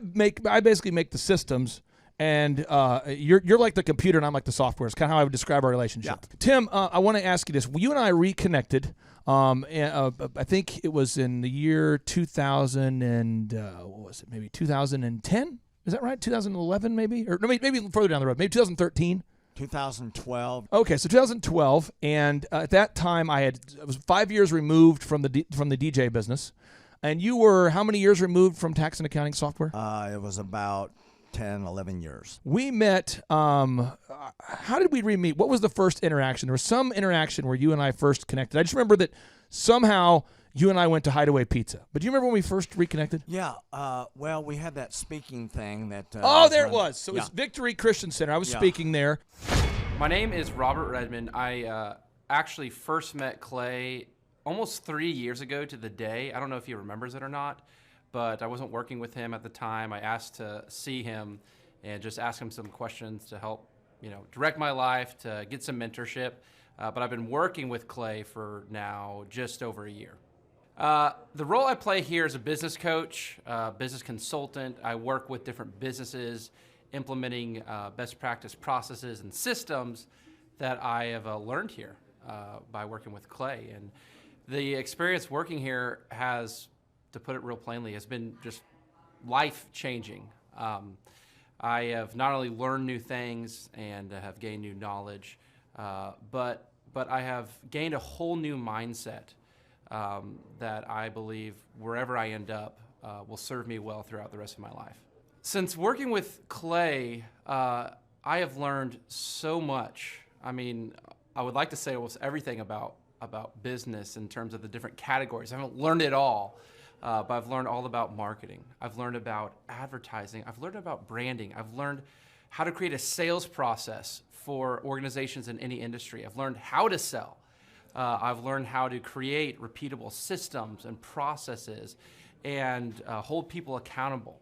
basically make the systems. And you're like the computer, and I'm like the software. It's kind of how I would describe our relationship. Yeah. Tim, I want to ask you this. You and I reconnected. I think it was in the year 2000 and what was it? Maybe 2010. Is that right? 2011, maybe, or no, maybe further down the road. Maybe 2013. 2012. Okay, so 2012, and at that time I was 5 years removed from the DJ business, and you were how many years removed from tax and accounting software? It was about 10, 11 years. We met, how did we re-meet? What was the first interaction? There was some interaction where you and I first connected. I just remember that somehow you and I went to Hideaway Pizza. But do you remember when we first reconnected? Yeah. Well, we had that speaking thing that... there it was. So it was Victory Christian Center. I was speaking there. My name is Robert Redmond. I actually first met Clay almost 3 years ago to the day. I don't know if he remembers it or not, but I wasn't working with him at the time. I asked to see him and just ask him some questions to help, direct my life, to get some mentorship. But I've been working with Clay for now just over a year. The role I play here is a business coach, business consultant. I work with different businesses, implementing best practice processes and systems that I have learned here by working with Clay. And the experience working here has, to put it real plainly, has been just life-changing. I have not only learned new things and have gained new knowledge, but I have gained a whole new mindset that I believe wherever I end up will serve me well throughout the rest of my life. Since working with Clay, I have learned so much. I mean, I would like to say almost everything about business in terms of the different categories. I haven't learned it all. But I've learned all about marketing. I've learned about advertising. I've learned about branding. I've learned how to create a sales process for organizations in any industry. I've learned how to sell. I've learned how to create repeatable systems and processes and hold people accountable.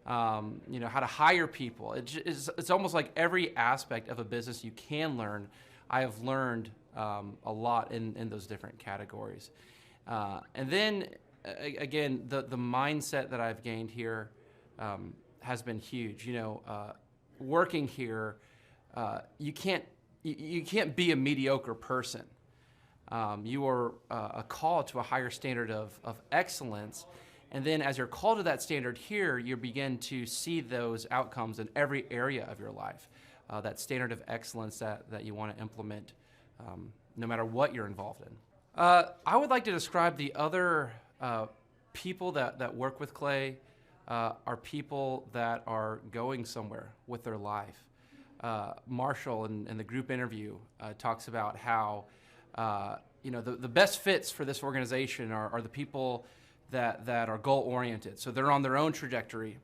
How to hire people. It's almost like every aspect of a business you can learn. I have learned a lot in those different categories. And then, again, the mindset that I've gained here has been huge. Working here, you can't be a mediocre person. You are called to a higher standard of excellence, and then as you're called to that standard here, you begin to see those outcomes in every area of your life. That standard of excellence that you want to implement, no matter what you're involved in. I would like to describe the other people that work with Clay are people that are going somewhere with their life. Marshall in the group interview talks about how the best fits for this organization are the people that are goal-oriented. So they're on their own trajectory,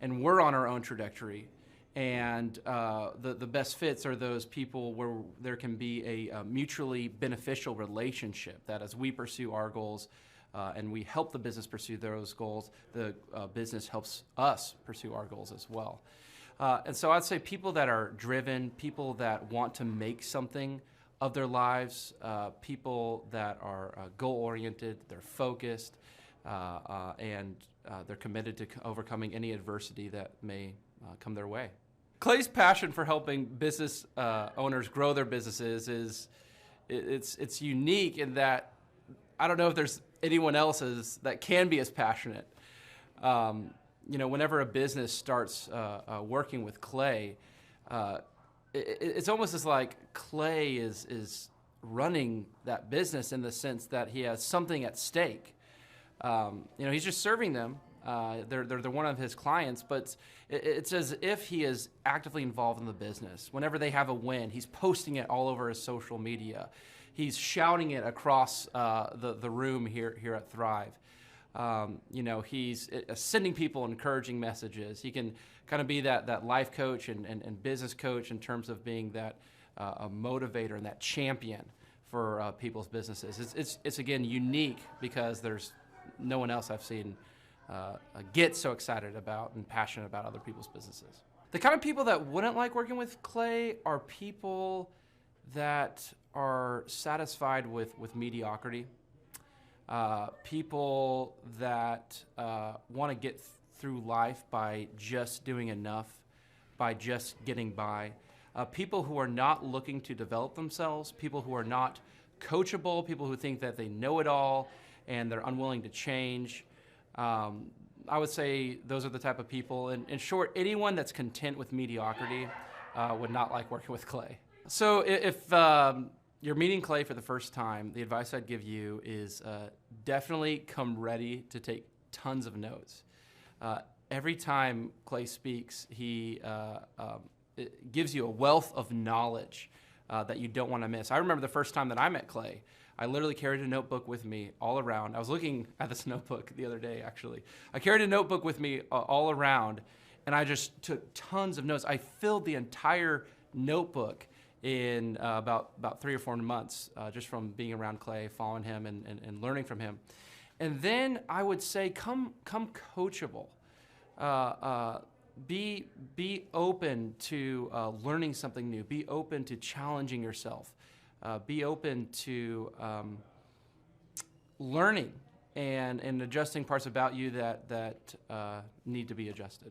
and we're on our own trajectory. And the best fits are those people where there can be a mutually beneficial relationship, that as we pursue our goals and we help the business pursue those goals, the business helps us pursue our goals as well. And so I'd say people that are driven, people that want to make something of their lives, people that are goal-oriented, they're focused, and they're committed to overcoming any adversity that may come their way. Clay's passion for helping business owners grow their businesses it's unique in that I don't know if there's anyone else that can be as passionate. Whenever a business starts working with Clay, it's almost as like Clay is running that business in the sense that he has something at stake. He's just serving them. They're one of his clients, but it's as if he is actively involved in the business. Whenever they have a win, he's posting it all over his social media. He's shouting it across the room here at Thrive. He's sending people encouraging messages. He can kind of be that life coach and business coach in terms of being that a motivator and that champion for people's businesses. It's again unique because there's no one else I've seen get so excited about and passionate about other people's businesses. The kind of people that wouldn't like working with Clay are people that are satisfied with mediocrity. People that want to get through life by just doing enough, by just getting by. People who are not looking to develop themselves, people who are not coachable, people who think that they know it all and they're unwilling to change. I would say those are the type of people. In short, anyone that's content with mediocrity would not like working with Clay. So if you're meeting Clay for the first time, the advice I'd give you is definitely come ready to take tons of notes. Every time Clay speaks, he it gives you a wealth of knowledge that you don't want to miss. I remember the first time that I met Clay. I literally carried a notebook with me all around. I was looking at this notebook the other day, actually. I carried a notebook with me all around, and I just took tons of notes. I filled the entire notebook in about 3 or 4 months, just from being around Clay, following him, and learning from him. And then I would say, come coachable. Be open to learning something new. Be open to challenging yourself. Be open to learning and adjusting parts about you that need to be adjusted.